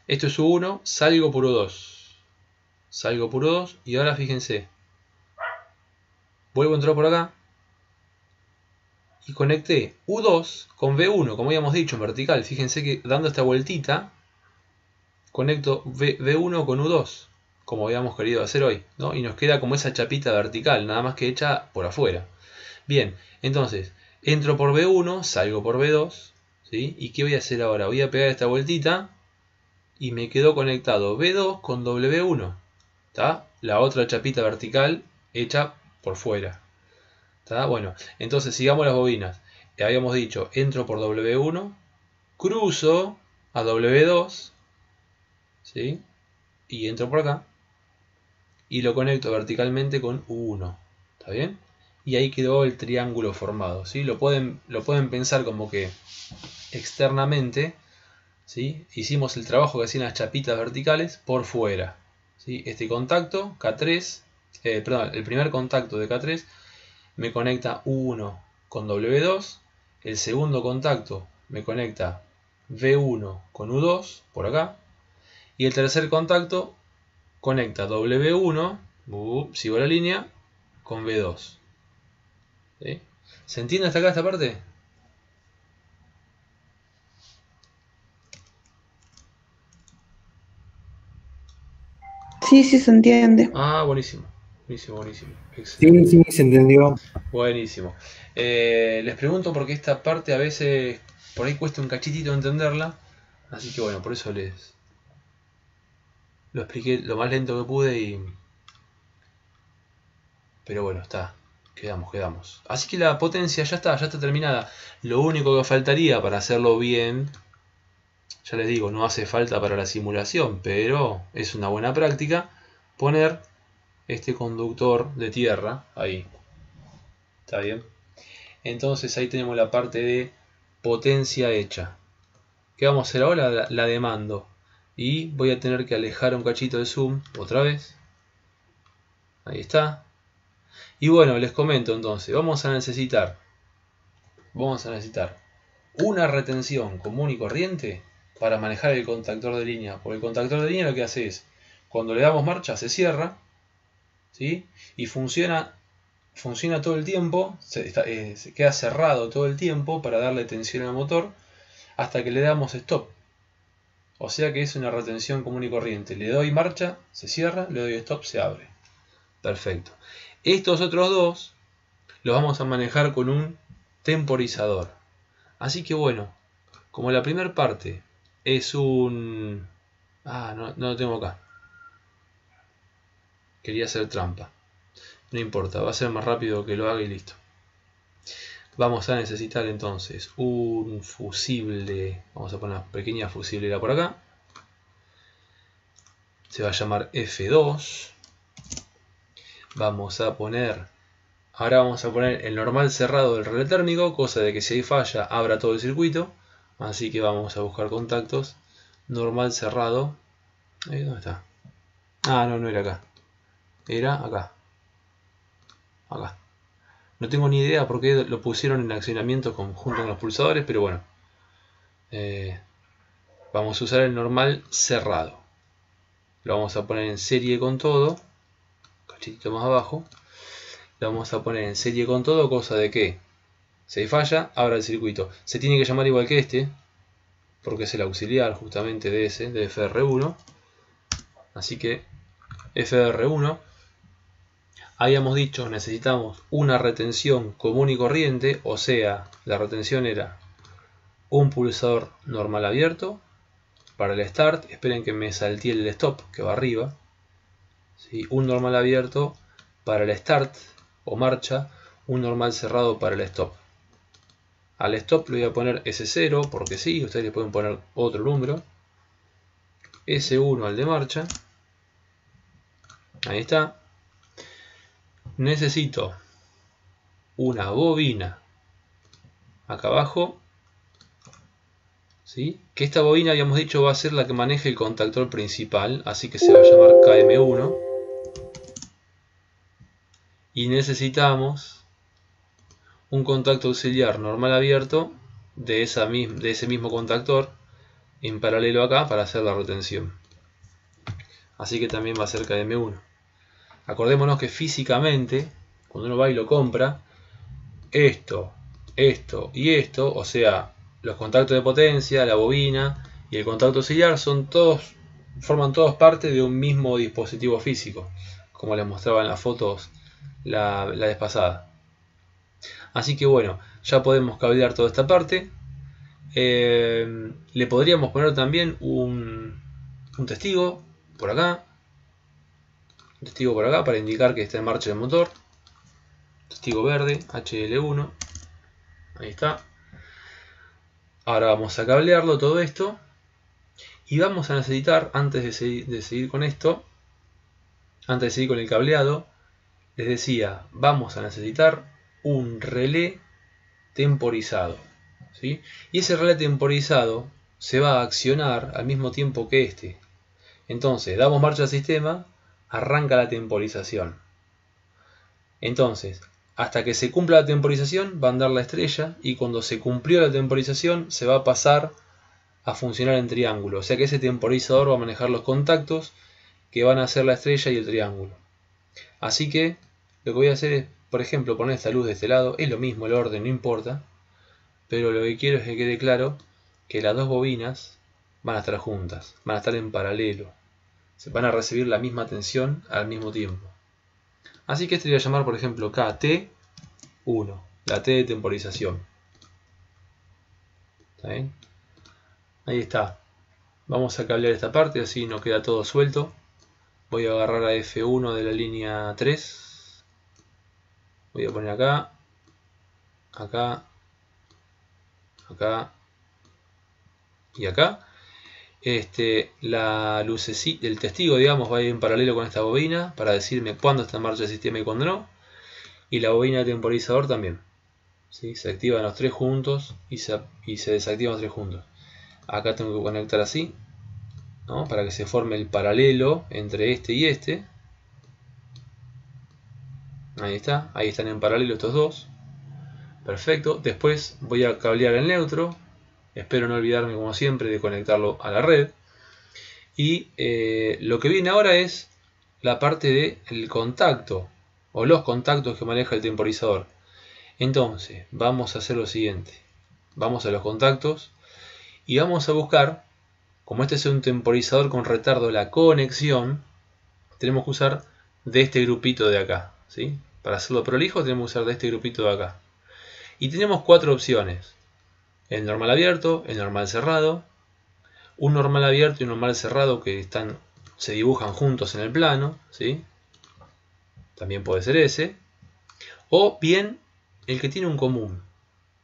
[SPEAKER 1] Esto es U1, salgo por U2. Salgo por U2 y ahora fíjense. Vuelvo a entrar por acá. Y conecté U2 con V1, como habíamos dicho, en vertical. Fíjense que dando esta vueltita, conecto V1 con U2, como habíamos querido hacer hoy, ¿no? Y nos queda como esa chapita vertical, nada más que hecha por afuera. Bien, entonces, entro por V1, salgo por V2, ¿sí? ¿Y qué voy a hacer ahora? Voy a pegar esta vueltita y me quedó conectado V2 con W1, ¿está? La otra chapita vertical hecha por fuera. ¿Está? Bueno, entonces sigamos las bobinas. Habíamos dicho, entro por W1, cruzo a W2, ¿sí? Y entro por acá y lo conecto verticalmente con U1. ¿Está bien? Y ahí quedó el triángulo formado, ¿sí? Lo pueden pensar como que externamente, ¿sí? Hicimos el trabajo que hacían las chapitas verticales por fuera, ¿sí? Este contacto K3, perdón, el primer contacto de K3 me conecta U1 con W2, el segundo contacto me conecta V1 con U2 por acá, y el tercer contacto conecta W1, sigo la línea, con V2. ¿Sí? ¿Se entiende hasta acá esta parte?
[SPEAKER 2] Sí, sí se entiende.
[SPEAKER 1] Ah, buenísimo. Buenísimo, buenísimo.
[SPEAKER 4] Sí,
[SPEAKER 1] Excelente.
[SPEAKER 4] sí, se entendió.
[SPEAKER 1] Buenísimo. Les pregunto porque esta parte a veces por ahí cuesta un cachitito entenderla. Así que bueno, por eso les lo expliqué lo más lento que pude y... Pero bueno, está. Quedamos. Así que la potencia ya está terminada. Lo único que faltaría para hacerlo bien, ya les digo, no hace falta para la simulación, pero es una buena práctica poner este conductor de tierra ahí. ¿Está bien? Entonces ahí tenemos la parte de potencia hecha. ¿Qué vamos a hacer ahora? La demando. Y voy a tener que alejar un cachito de zoom otra vez. Ahí está. Y bueno, les comento entonces, vamos a necesitar una retención común y corriente para manejar el contactor de línea. Porque el contactor de línea lo que hace es, cuando le damos marcha se cierra, ¿sí? Y funciona todo el tiempo, se queda cerrado todo el tiempo para darle tensión al motor hasta que le damos stop. O sea que es una retención común y corriente. Le doy marcha, se cierra, le doy stop, se abre. Perfecto. Estos otros dos los vamos a manejar con un temporizador. Así que bueno, como la primera parte es un... no lo tengo acá. Quería hacer trampa. No importa, va a ser más rápido que lo haga y listo. Vamos a necesitar entonces un fusible. Vamos a poner una pequeña fusiblera por acá. Se va a llamar F2. Ahora vamos a poner el normal cerrado del relé térmico, cosa de que si hay falla abra todo el circuito. Así que vamos a buscar contactos. Normal cerrado. ¿Dónde está? No era acá. Era acá. Acá. No tengo ni idea por qué lo pusieron en accionamiento junto con los pulsadores, pero bueno. Vamos a usar el normal cerrado. Lo vamos a poner en serie con todo. Cachito más abajo. Lo vamos a poner en serie con todo, cosa de que si hay falla, abra el circuito. Se tiene que llamar igual que este, porque es el auxiliar justamente de ese, de FR1. Así que FR1. Habíamos dicho necesitamos una retención común y corriente, o sea, la retención era un pulsador normal abierto para el start. Esperen que me salté el stop que va arriba. ¿Sí? Un normal abierto para el start o marcha, un normal cerrado para el stop. Al stop le voy a poner S0 porque sí, ustedes le pueden poner otro número. S1 al de marcha. Ahí está. Necesito una bobina acá abajo, ¿sí? Que esta bobina habíamos dicho va a ser la que maneje el contactor principal, así que se va a llamar KM1. Y necesitamos un contacto auxiliar normal abierto de ese mismo contactor en paralelo acá para hacer la retención. Así que también va a ser KM1. Acordémonos que físicamente, cuando uno va y lo compra, esto y esto, o sea, los contactos de potencia, la bobina y el contacto auxiliar forman todos parte de un mismo dispositivo físico, como les mostraba en las fotos la vez pasada. Así que bueno, ya podemos cablear toda esta parte. Le podríamos poner también un testigo por acá. Un testigo por acá para indicar que está en marcha el motor. testigo verde, HL1. Ahí está. Ahora vamos a cablearlo todo esto. Y vamos a necesitar, antes de seguir con esto, antes de seguir con el cableado, les decía, vamos a necesitar un relé temporizado, ¿sí? Y ese relé temporizado se va a accionar al mismo tiempo que este. Entonces, damos marcha al sistema, arranca la temporización. Entonces, hasta que se cumpla la temporización, va a andar la estrella, y cuando se cumplió la temporización, se va a pasar a funcionar en triángulo. O sea que ese temporizador va a manejar los contactos que van a hacer la estrella y el triángulo. Así que lo que voy a hacer es, por ejemplo, poner esta luz de este lado. Es lo mismo, el orden no importa. Pero lo que quiero es que quede claro que las dos bobinas van a estar juntas, van a estar en paralelo. Se van a recibir la misma tensión al mismo tiempo. Así que este le voy a llamar, por ejemplo, KT1, la T de temporización. ¿Está bien? Ahí está. Vamos a cablear esta parte, así no queda todo suelto. Voy a agarrar a F1 de la línea 3. Voy a poner acá, acá, acá y acá. La lucecita, el testigo, digamos, va a ir en paralelo con esta bobina para decirme cuándo está en marcha el sistema y cuándo no. Y la bobina de temporizador también. ¿Sí? Se activan los tres juntos y se desactivan los tres juntos. Acá tengo que conectar así, ¿no? Para que se forme el paralelo entre este y este. Ahí está, ahí están en paralelo estos dos. Perfecto, después voy a cablear el neutro. Espero no olvidarme, como siempre, de conectarlo a la red. Y lo que viene ahora es la parte del contacto, o los contactos que maneja el temporizador. Entonces, vamos a hacer lo siguiente. Vamos a los contactos y vamos a buscar, como este es un temporizador con retardo de la conexión, tenemos que usar de este grupito de acá, ¿sí? Para hacerlo prolijo tenemos que usar de este grupito de acá. Y tenemos cuatro opciones: el normal abierto, el normal cerrado, un normal abierto y un normal cerrado que se dibujan juntos en el plano, ¿sí? También puede ser ese. O bien el que tiene un común,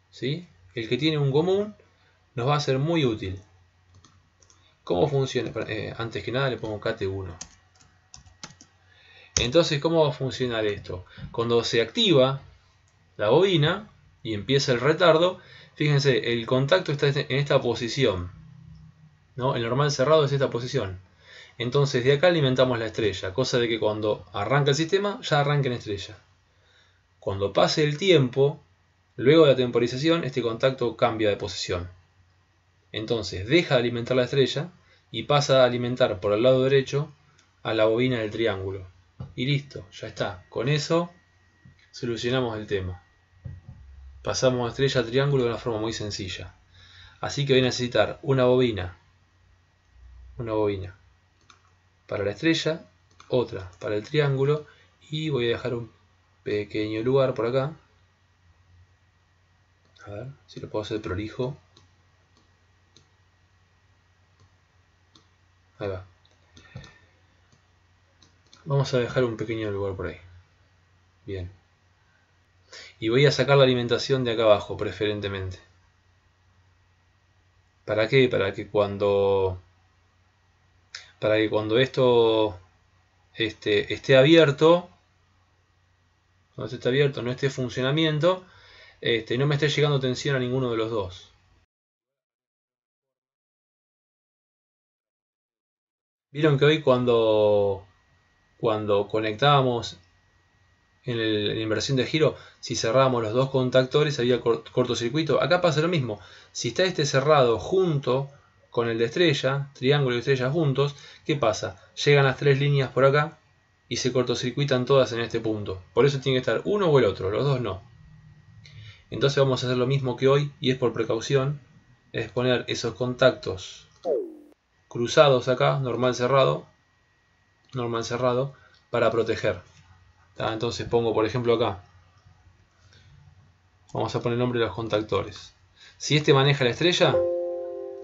[SPEAKER 1] ¿sí? El que tiene un común nos va a ser muy útil. ¿Cómo funciona? Antes que nada le pongo KT1. Entonces, ¿cómo va a funcionar esto? Cuando se activa la bobina y empieza el retardo, fíjense, el contacto está en esta posición, ¿no? El normal cerrado es esta posición. Entonces de acá alimentamos la estrella, cosa de que cuando arranca el sistema ya arranca en estrella. Cuando pase el tiempo, luego de la temporización, este contacto cambia de posición. Entonces deja de alimentar la estrella y pasa a alimentar por el lado derecho a la bobina del triángulo. Y listo, ya está. Con eso solucionamos el tema. Pasamos estrella a triángulo de una forma muy sencilla. Así que voy a necesitar una bobina para la estrella, otra para el triángulo, y voy a dejar un pequeño lugar por acá. A ver si lo puedo hacer prolijo. Ahí va. Vamos a dejar un pequeño lugar por ahí. Bien. Y voy a sacar la alimentación de acá abajo, preferentemente. ¿Para qué? Para que cuando esto esté abierto, cuando esté abierto, no esté en funcionamiento, no me esté llegando tensión a ninguno de los dos. Vieron que hoy cuando conectábamos en la inversión de giro, si cerrábamos los dos contactores había cortocircuito. Acá pasa lo mismo. Si está este cerrado junto con el de estrella, triángulo y estrella juntos, ¿qué pasa? Llegan las tres líneas por acá y se cortocircuitan todas en este punto. Por eso tiene que estar uno o el otro, los dos no. Entonces vamos a hacer lo mismo que hoy, y es por precaución, es poner esos contactos cruzados acá, normal cerrado, para proteger. Entonces pongo, por ejemplo, acá, vamos a poner el nombre de los contactores. Si este maneja la estrella,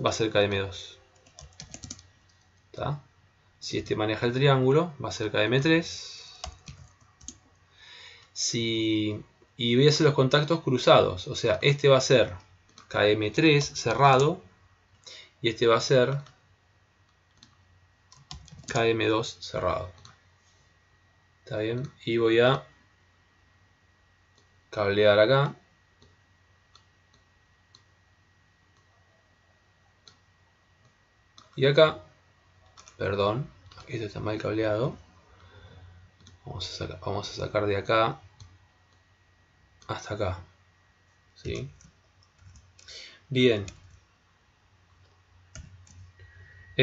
[SPEAKER 1] va a ser KM2. Si este maneja el triángulo, va a ser KM3. Si y voy a hacer los contactos cruzados. O sea, este va a ser KM3 cerrado y este va a ser KM2 cerrado. ¿Está bien? Y voy a cablear acá. Y acá, perdón, esto está mal cableado. Vamos a sacar de acá hasta acá. ¿Sí? Bien. A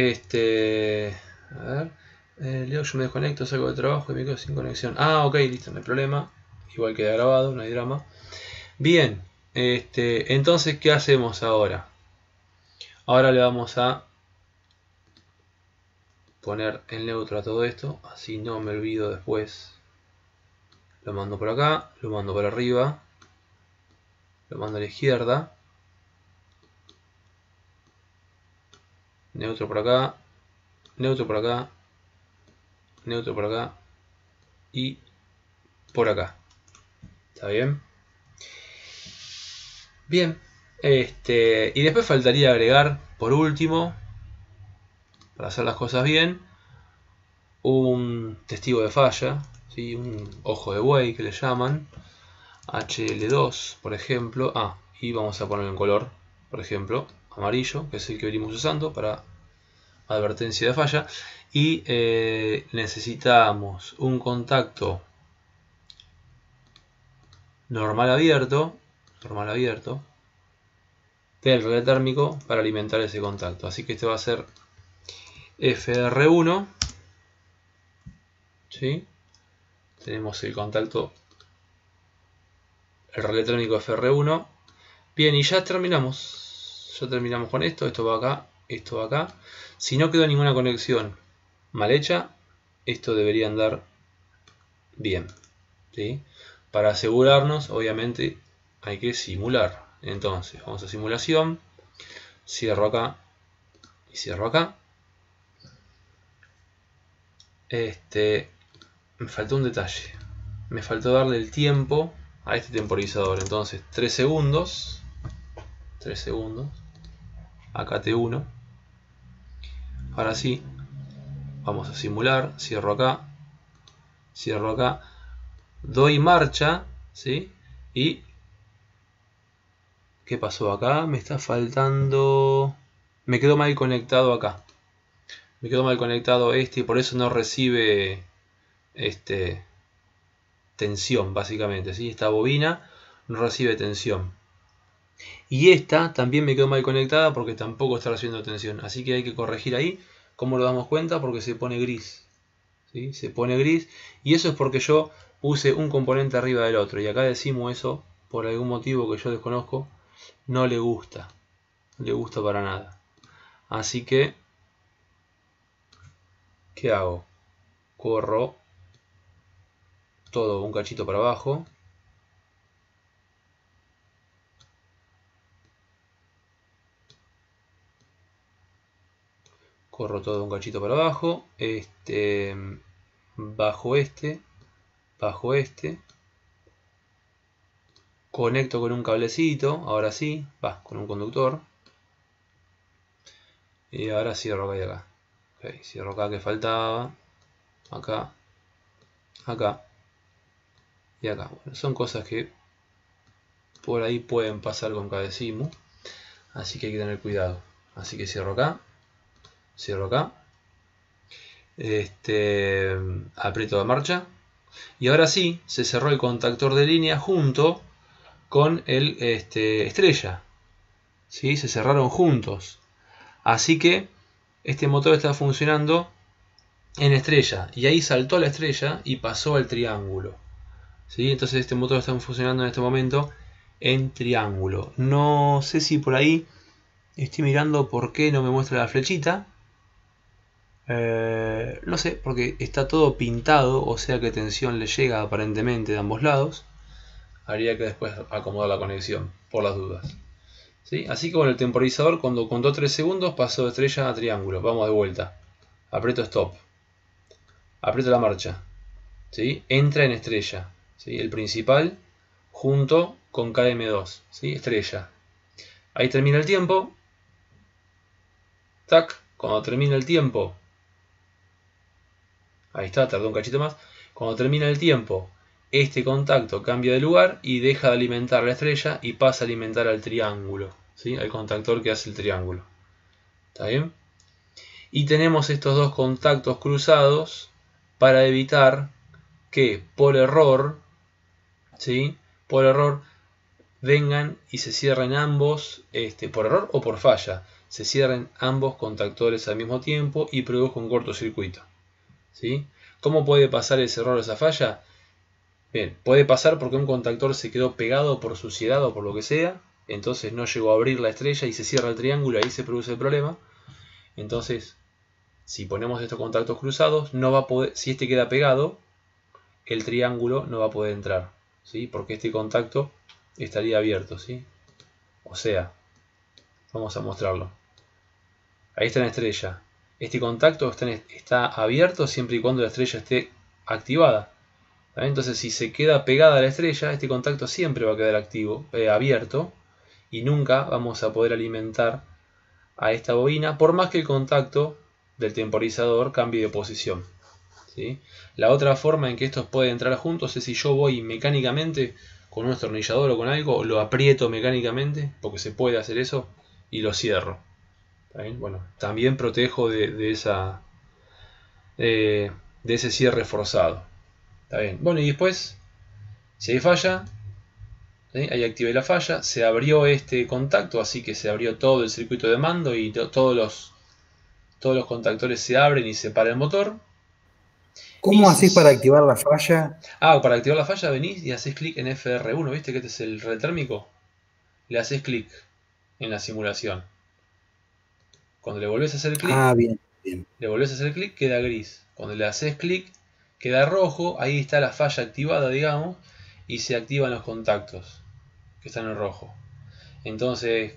[SPEAKER 1] ver. Leo, yo me desconecto, salgo de trabajo y me quedo sin conexión. Ah, ok, listo, no hay problema. Igual queda grabado, no hay drama. Bien. Entonces, ¿qué hacemos ahora? Ahora le vamos a poner en neutro a todo esto, así no me olvido después. Lo mando por acá, lo mando por arriba, lo mando a la izquierda, neutro por acá, neutro por acá, neutro por acá y por acá. ¿Está bien? Bien. Y después faltaría agregar, por último, para hacer las cosas bien, un testigo de falla, ¿sí? Un ojo de buey que le llaman, HL2 por ejemplo. Y vamos a poner en color, por ejemplo, amarillo, que es el que venimos usando para advertencia de falla. Y necesitamos un contacto normal abierto del relé térmico para alimentar ese contacto. Así que este va a ser FR1, ¿sí? Tenemos el contacto, el relé térmico FR1. Bien, y ya terminamos con esto. Esto va acá, esto va acá. Si no quedó ninguna conexión mal hecha, esto debería andar bien, ¿sí? Para asegurarnos, obviamente, hay que simular. Entonces, vamos a simulación, cierro acá y cierro acá. Me faltó un detalle. Me faltó darle el tiempo a este temporizador. Entonces, 3 segundos. 3 segundos. Acá T1. Ahora sí, vamos a simular. Cierro acá. Cierro acá. Doy marcha, ¿sí? Y ¿qué pasó acá? Me está faltando... Me quedó mal conectado acá. Me quedó mal conectado y por eso no recibe tensión, básicamente, ¿sí? Esta bobina no recibe tensión. Y esta también me quedó mal conectada porque tampoco está recibiendo tensión. Así que hay que corregir ahí. ¿Cómo lo damos cuenta? Porque se pone gris, ¿sí? Se pone gris. Y eso es porque yo puse un componente arriba del otro. Y acá decimos eso, por algún motivo que yo desconozco, no le gusta. No le gusta para nada. Así que, ¿qué hago? Corro todo un cachito para abajo. Corro todo un cachito para abajo. Bajo este. Conecto con un cablecito. Ahora sí. Con un conductor. Y ahora cierro acá y acá. Okay, cierro acá que faltaba. Acá. Acá. Y acá. Bueno, son cosas que por ahí pueden pasar con cada simu. Así que hay que tener cuidado. Así que cierro acá. Cierro acá. Aprieto la marcha. Y ahora sí, se cerró el contactor de línea junto con el estrella. ¿Sí? Se cerraron juntos. Así que este motor está funcionando en estrella. Y ahí saltó la estrella y pasó al triángulo. ¿Sí? Entonces este motor está funcionando en este momento en triángulo. No sé si por ahí estoy mirando por qué no me muestra la flechita. No sé, porque está todo pintado, o sea que tensión le llega aparentemente de ambos lados. Habría que después acomodar la conexión, por las dudas. ¿Sí? Así que con el temporizador, cuando contó 3 segundos, pasó de estrella a triángulo. Vamos de vuelta. Aprieto stop. Aprieto la marcha. ¿Sí? Entra en estrella. ¿Sí? El principal junto con KM2, ¿sí? Estrella. Ahí termina el tiempo. Tac, cuando termina el tiempo, ahí está, tardó un cachito más. Cuando termina el tiempo, este contacto cambia de lugar y deja de alimentar la estrella y pasa a alimentar al triángulo, ¿sí? Al contactor que hace el triángulo. ¿Está bien? Y tenemos estos dos contactos cruzados para evitar que por error, ¿sí? Por error vengan y se cierren ambos, por error o por falla, se cierren ambos contactores al mismo tiempo y produzca un cortocircuito, ¿sí? ¿Cómo puede pasar ese error o esa falla? Bien, puede pasar porque un contactor se quedó pegado por suciedad o por lo que sea, entonces no llegó a abrir la estrella y se cierra el triángulo, ahí se produce el problema. Entonces, si ponemos estos contactos cruzados, no va a poder, si este queda pegado, el triángulo no va a poder entrar, ¿sí? Porque este contacto estaría abierto, ¿sí? O sea, vamos a mostrarlo. Ahí está la estrella. Este contacto está abierto siempre y cuando la estrella esté activada. ¿Vale? Entonces, si se queda pegada a la estrella, este contacto siempre va a quedar abierto, y nunca vamos a poder alimentar a esta bobina, por más que el contacto del temporizador cambie de posición, ¿sí? La otra forma en que estos pueden entrar juntos es si yo voy mecánicamente con un destornillador o con algo, lo aprieto mecánicamente, porque se puede hacer eso, y lo cierro. ¿Está bien? Bueno, también protejo de ese cierre forzado. ¿Está bien? Bueno, y después, si hay falla, ¿sí? Ahí activé la falla, se abrió este contacto, así que se abrió todo el circuito de mando y todos los contactores se abren y se para el motor.
[SPEAKER 4] ¿Cómo haces para activar la falla?
[SPEAKER 1] Para activar la falla venís y haces clic en FR1, ¿viste que este es el relé térmico? Le haces clic en la simulación. Cuando le volvés a hacer clic,
[SPEAKER 4] bien.
[SPEAKER 1] le volvés a hacer clic, queda gris. Cuando le haces clic, queda rojo, ahí está la falla activada, digamos, y se activan los contactos que están en rojo. Entonces,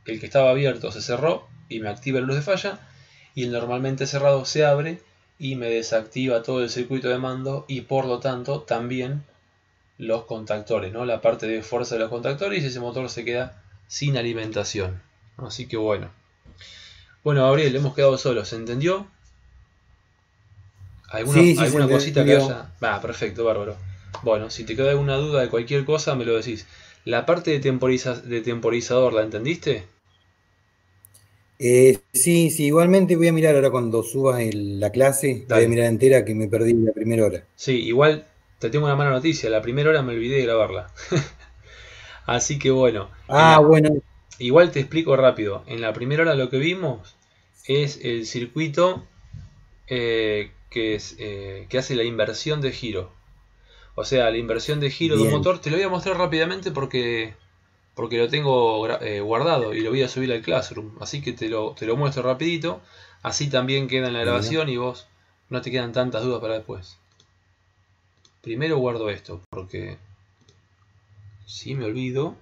[SPEAKER 1] el que estaba abierto se cerró y me activa la luz de falla, y el normalmente cerrado se abre y me desactiva todo el circuito de mando y por lo tanto también los contactores, ¿no? La parte de fuerza de los contactores, y ese motor se queda sin alimentación. Así que bueno. Bueno, Gabriel, hemos quedado solos, ¿se entendió? ¿Alguna cosita que haya? Perfecto, bárbaro. Bueno, si te queda alguna duda de cualquier cosa, me lo decís. ¿La parte de temporizador la entendiste?
[SPEAKER 4] Sí, igualmente voy a mirar ahora cuando subas la clase, la voy a mirar entera, que me perdí la primera hora.
[SPEAKER 1] Sí, igual te tengo una mala noticia, la primera hora me olvidé de grabarla. Así que bueno.
[SPEAKER 4] Bueno.
[SPEAKER 1] Igual te explico rápido. En la primera hora lo que vimos es el circuito que hace la inversión de giro. O sea, la inversión de giro de un motor. Te lo voy a mostrar rápidamente porque lo tengo guardado y lo voy a subir al Classroom. Así que te lo muestro rapidito. Así también queda en la grabación y vos no te quedan tantas dudas para después. Primero guardo esto porque si me olvido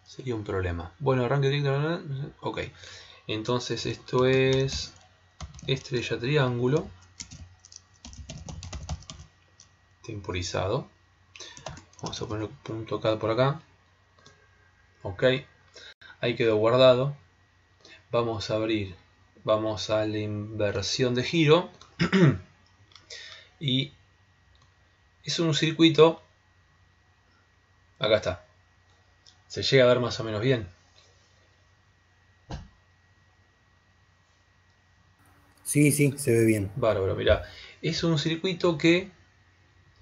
[SPEAKER 1] sería un problema. Bueno, arranque directo. Ok. Entonces esto es estrella triángulo temporizado. Vamos a poner punto .cat por acá. Ok. Ahí quedó guardado. Vamos a abrir. Vamos a la inversión de giro. Y es un circuito. Acá está. Se llega a ver más o menos bien.
[SPEAKER 4] Sí, se ve bien.
[SPEAKER 1] Bárbaro, mirá. Es un circuito que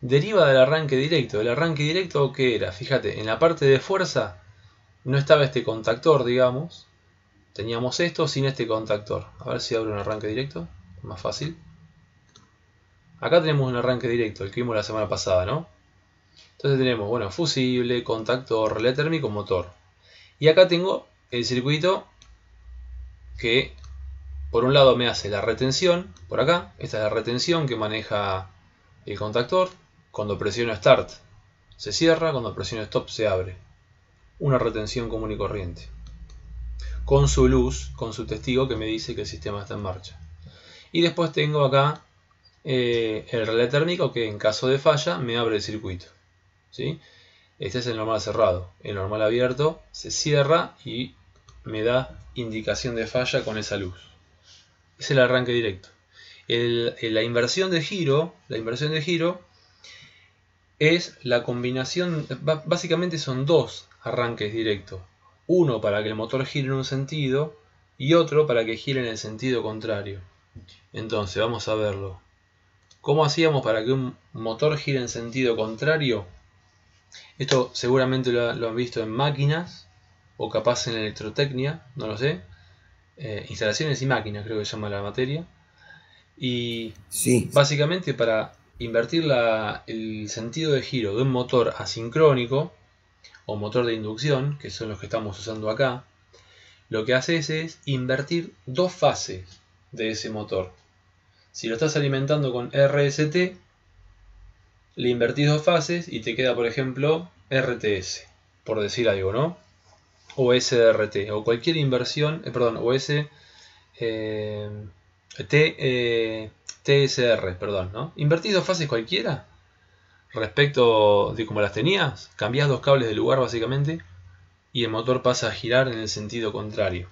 [SPEAKER 1] deriva del arranque directo. ¿El arranque directo qué era? Fíjate, en la parte de fuerza no estaba este contactor, digamos. Teníamos esto sin este contactor. A ver si abro un arranque directo. Más fácil. Acá tenemos un arranque directo, el que vimos la semana pasada, ¿no? Entonces tenemos, bueno, fusible, contactor, relé térmico, motor. Y acá tengo el circuito que por un lado me hace la retención, por acá. Esta es la retención que maneja el contactor. Cuando presiono Start se cierra, cuando presiono Stop se abre. Una retención común y corriente. Con su luz, con su testigo que me dice que el sistema está en marcha. Y después tengo acá el relé térmico que en caso de falla me abre el circuito. ¿sí? Este es el normal cerrado. El normal abierto se cierra y me da indicación de falla con esa luz. Es el arranque directo. La inversión de giro es la combinación, básicamente son dos arranques directos. Uno para que el motor gire en un sentido y otro para que gire en el sentido contrario. Entonces vamos a verlo. ¿Cómo hacíamos para que un motor gire en sentido contrario? Esto seguramente lo han visto en máquinas o capaz en electrotecnia, no lo sé. Instalaciones y máquinas creo que se llama la materia. Y
[SPEAKER 4] Sí.
[SPEAKER 1] básicamente para invertir el sentido de giro de un motor asincrónico o motor de inducción, que son los que estamos usando acá, lo que haces es invertir dos fases de ese motor. Si lo estás alimentando con RST, le invertís dos fases y te queda, por ejemplo, RTS, por decir algo, ¿no? O SRT, o cualquier inversión, o TSR, perdón, ¿no? Invertís dos fases cualquiera respecto de como las tenías, cambiás dos cables de lugar básicamente y el motor pasa a girar en el sentido contrario.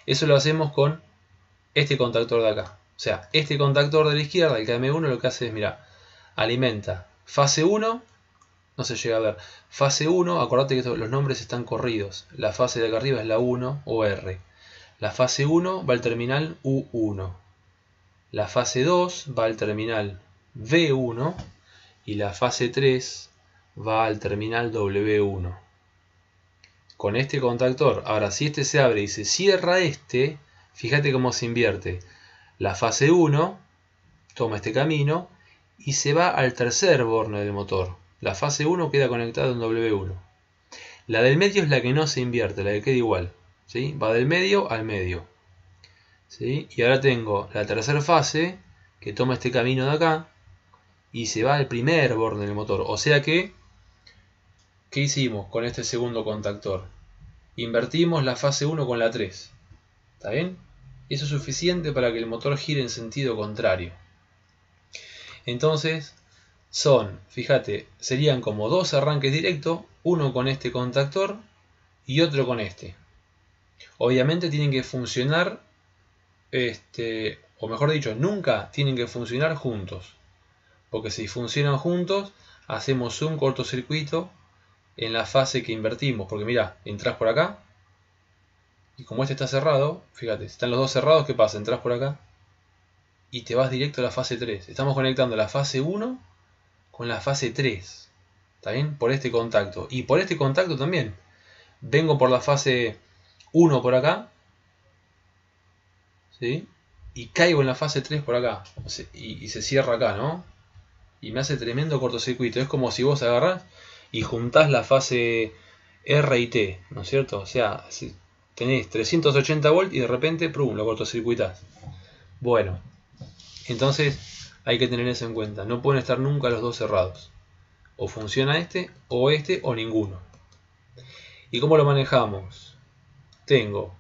[SPEAKER 1] Eso lo hacemos con este contactor de acá. O sea, este contactor de la izquierda, el KM1, lo que hace es, mira, alimenta fase 1, no se llega a ver, fase 1, acordate que los nombres están corridos, la fase de acá arriba es la 1 o R. La fase 1 va al terminal U1. La fase 2 va al terminal V1 y la fase 3 va al terminal W1. Con este contactor, ahora si este se abre y se cierra este, fíjate cómo se invierte. La fase 1 toma este camino y se va al tercer borne del motor. La fase 1 queda conectada en W1. La del medio es la que no se invierte, la que queda igual, ¿sí? Va del medio al medio. ¿Sí? Y ahora tengo la tercera fase que toma este camino de acá y se va al primer borne del motor. O sea que, ¿qué hicimos con este segundo contactor? Invertimos la fase 1 con la 3. ¿Está bien? Eso es suficiente para que el motor gire en sentido contrario. Entonces, fíjate, serían como dos arranques directos, uno con este contactor y otro con este. Obviamente tienen que funcionar, o mejor dicho, nunca tienen que funcionar juntos. Porque si funcionan juntos, hacemos un cortocircuito en la fase que invertimos. Porque mira, entras por acá y como este está cerrado, fíjate, están los dos cerrados, ¿qué pasa? Entras por acá y te vas directo a la fase 3. Estamos conectando la fase 1 con la fase 3. ¿Está bien? Por este contacto. Y por este contacto también. Vengo por la fase 1 por acá. ¿Sí? Y caigo en la fase 3 por acá. Y se cierra acá, ¿no? Y me hace tremendo cortocircuito. Es como si vos agarrás y juntás la fase R y T, ¿no es cierto? O sea, si tenés 380 volts y de repente, ¡prum!, lo cortocircuitás. Bueno, entonces hay que tener eso en cuenta. No pueden estar nunca los dos cerrados. O funciona este o ninguno. ¿Y cómo lo manejamos? Tengo,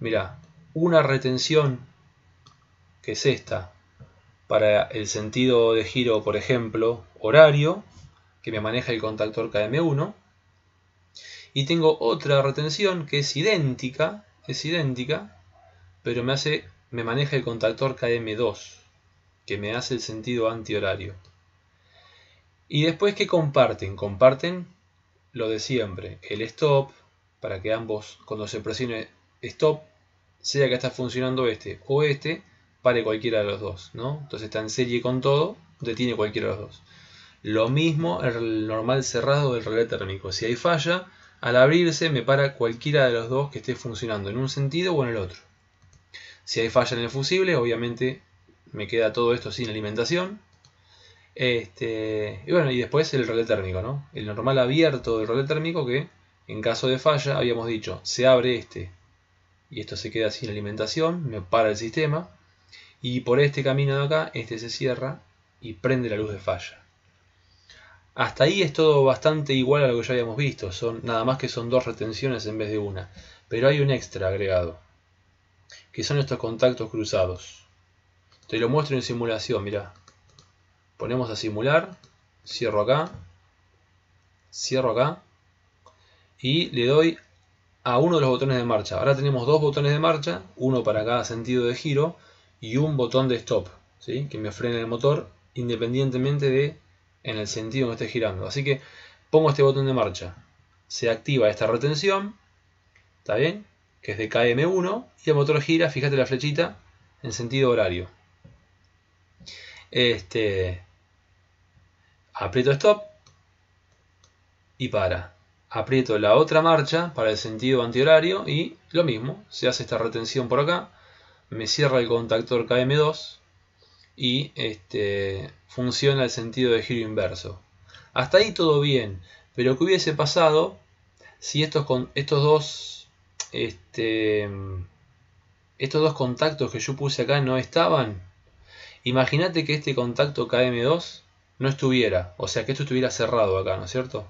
[SPEAKER 1] mira, una retención que es esta para el sentido de giro, por ejemplo, horario, que me maneja el contactor KM1. Y tengo otra retención que es idéntica, pero me maneja el contactor KM2, que me hace el sentido antihorario. Y después, ¿qué comparten? Comparten lo de siempre, el stop, para que ambos, cuando se presione stop, sea que está funcionando este o este, pare cualquiera de los dos, ¿no? Entonces está en serie con todo, detiene cualquiera de los dos. Lo mismo el normal cerrado del relé térmico. Si hay falla, al abrirse me para cualquiera de los dos que esté funcionando en un sentido o en el otro. Si hay falla en el fusible, obviamente me queda todo esto sin alimentación. Y bueno, y después el relé térmico, ¿no? El normal abierto del relé térmico que en caso de falla, habíamos dicho, se abre este y esto se queda sin alimentación, me para el sistema y por este camino de acá, este se cierra y prende la luz de falla. Hasta ahí es todo bastante igual a lo que ya habíamos visto, nada más que son dos retenciones en vez de una, pero hay un extra agregado, que son estos contactos cruzados. Te lo muestro en simulación, mirá. Ponemos a simular, cierro acá, cierro acá y le doy a uno de los botones de marcha. Ahora tenemos dos botones de marcha, uno para cada sentido de giro y un botón de stop, ¿sí? Que me frena el motor independientemente de en el sentido que esté girando. Así que pongo este botón de marcha, se activa esta retención, ¿está bien? Que es de KM1 y el motor gira, fíjate la flechita, en sentido horario. Aprieto stop y para. Aprieto la otra marcha para el sentido antihorario y lo mismo, se hace esta retención por acá, me cierra el contactor KM2 y funciona el sentido de giro inverso. Hasta ahí todo bien, pero ¿qué hubiese pasado si estos dos contactos que yo puse acá no estaban? Imagínate que este contacto KM2 no estuviera, o sea que esto estuviera cerrado acá, ¿no es cierto?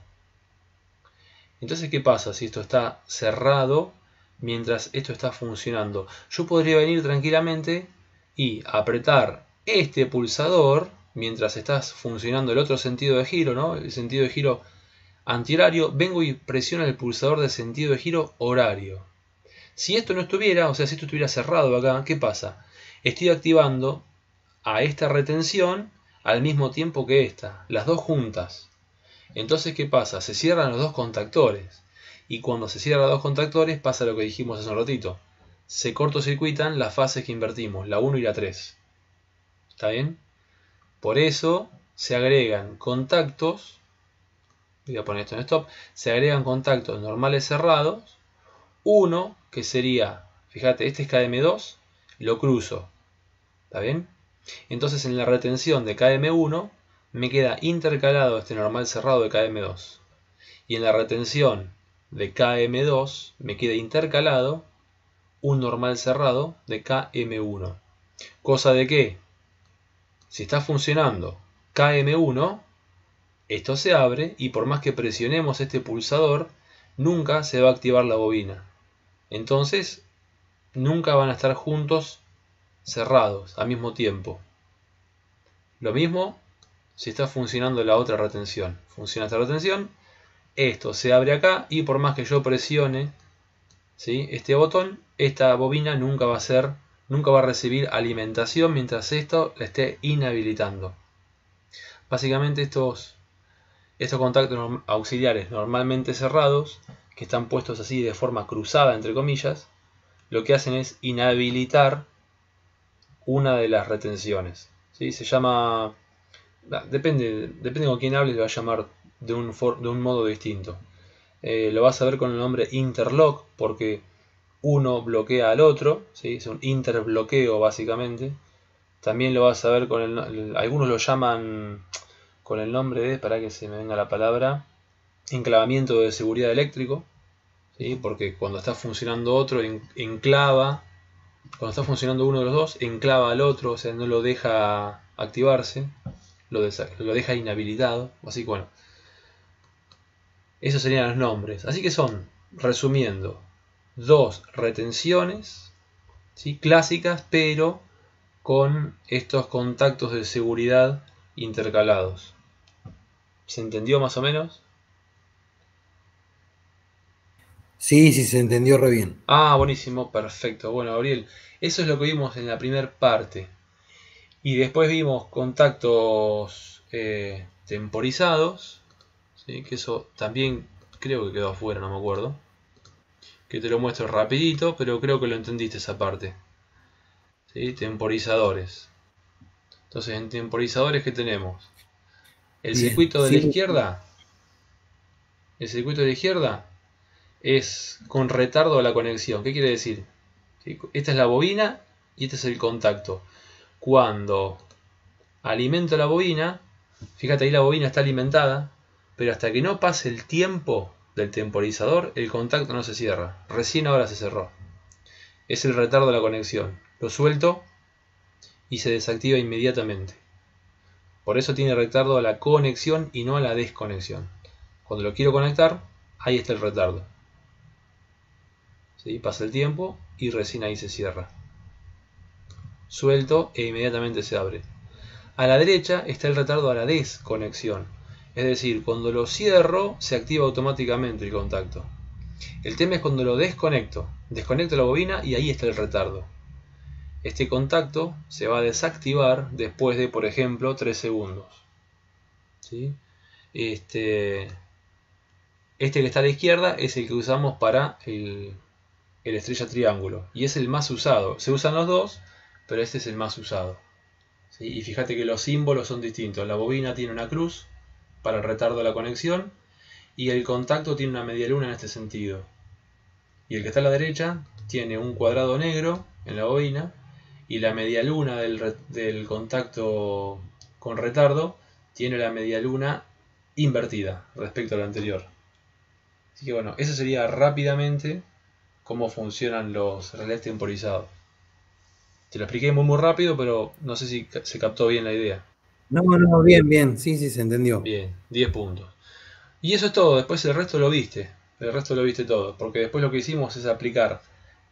[SPEAKER 1] Entonces, ¿qué pasa si esto está cerrado mientras esto está funcionando? Yo podría venir tranquilamente y apretar este pulsador mientras está funcionando el otro sentido de giro, ¿no? El sentido de giro antihorario. Vengo y presiono el pulsador de sentido de giro horario. Si esto no estuviera, o sea, si esto estuviera cerrado acá, ¿qué pasa? Estoy activando a esta retención al mismo tiempo que esta, las dos juntas. Entonces, ¿qué pasa? Se cierran los dos contactores. Y cuando se cierran los dos contactores pasa lo que dijimos hace un ratito. Se cortocircuitan las fases que invertimos, la 1 y la 3. ¿Está bien? Por eso se agregan contactos. Voy a poner esto en stop. Se agregan contactos normales cerrados. Uno que sería, fíjate, este es KM2, lo cruzo. ¿Está bien? Entonces en la retención de KM1 me queda intercalado este normal cerrado de KM2. Y en la retención de KM2 me queda intercalado un normal cerrado de KM1. Cosa de que, si está funcionando KM1, esto se abre y por más que presionemos este pulsador, nunca se va a activar la bobina. Entonces, nunca van a estar juntos cerrados al mismo tiempo. Lo mismo si está funcionando la otra retención. Funciona esta retención, esto se abre acá y por más que yo presione, ¿sí?, este botón, esta bobina nunca va a recibir alimentación mientras esto la esté inhabilitando. Básicamente estos contactos auxiliares normalmente cerrados, que están puestos así de forma cruzada entre comillas, lo que hacen es inhabilitar una de las retenciones, ¿sí? Se llama... Depende con quién hables, lo va a llamar de un modo distinto. Lo vas a ver con el nombre interlock, porque uno bloquea al otro, ¿sí? Es un interbloqueo básicamente. También lo vas a ver con algunos lo llaman con el nombre de, para que se me venga la palabra, enclavamiento de seguridad eléctrico, ¿sí? Porque cuando está funcionando otro, enclava, cuando está funcionando uno de los dos, enclava al otro, o sea, no lo deja activarse. Lo deja inhabilitado. Así que bueno, esos serían los nombres. Así que son, resumiendo, dos retenciones, ¿sí?, clásicas, pero con estos contactos de seguridad intercalados. ¿Se entendió más o menos?
[SPEAKER 4] Sí, se entendió re bien.
[SPEAKER 1] Ah, buenísimo, perfecto. Bueno, Gabriel, eso es lo que vimos en la primera parte. Y después vimos contactos temporizados, ¿sí?, que eso también creo que quedó afuera, no me acuerdo. Que te lo muestro rapidito, pero creo que lo entendiste esa parte. ¿Sí? Temporizadores. Entonces en temporizadores, ¿qué tenemos? El circuito de la izquierda. El circuito de la izquierda es con retardo a la conexión. ¿Qué quiere decir? Esta es la bobina y este es el contacto. Cuando alimento la bobina, fíjate ahí la bobina está alimentada, pero hasta que no pase el tiempo del temporizador, el contacto no se cierra. Recién ahora se cerró. Es el retardo de la conexión. Lo suelto y se desactiva inmediatamente. Por eso tiene retardo a la conexión y no a la desconexión. Cuando lo quiero conectar, ahí está el retardo. ¿Sí? Pasa el tiempo y recién ahí se cierra. Suelto e inmediatamente se abre. A la derecha está el retardo a la desconexión. Es decir, cuando lo cierro se activa automáticamente el contacto. El tema es cuando lo desconecto. Desconecto la bobina y ahí está el retardo. Este contacto se va a desactivar después de, por ejemplo, 3 segundos. ¿Sí? Este que está a la izquierda es el que usamos para el estrella triángulo. Y es el más usado. Se usan los dos, pero este es el más usado. ¿Sí? Y fíjate que los símbolos son distintos. La bobina tiene una cruz para el retardo de la conexión. Y el contacto tiene una media luna en este sentido. Y el que está a la derecha tiene un cuadrado negro en la bobina. Y la media luna del contacto con retardo tiene la media luna invertida respecto a la anterior. Así que bueno, eso sería rápidamente cómo funcionan los relés temporizados. Te lo expliqué muy rápido, pero no sé si se captó bien la idea.
[SPEAKER 4] No, bien, sí, se entendió.
[SPEAKER 1] Bien, 10 puntos. Y eso es todo, después el resto lo viste. El resto lo viste todo, porque después lo que hicimos es aplicar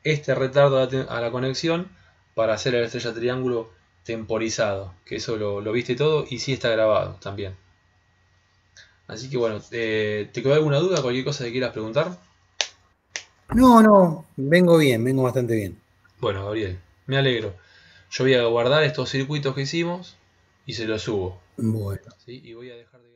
[SPEAKER 1] este retardo a la conexión para hacer el estrella triángulo temporizado, que eso lo viste todo y sí está grabado también. Así que bueno, ¿te quedó alguna duda, cualquier cosa que quieras preguntar?
[SPEAKER 4] No, vengo bastante bien.
[SPEAKER 1] Bueno, Gabriel, me alegro. Yo voy a guardar estos circuitos que hicimos y se los subo.
[SPEAKER 4] Bueno.
[SPEAKER 1] ¿Sí? Y voy a dejar de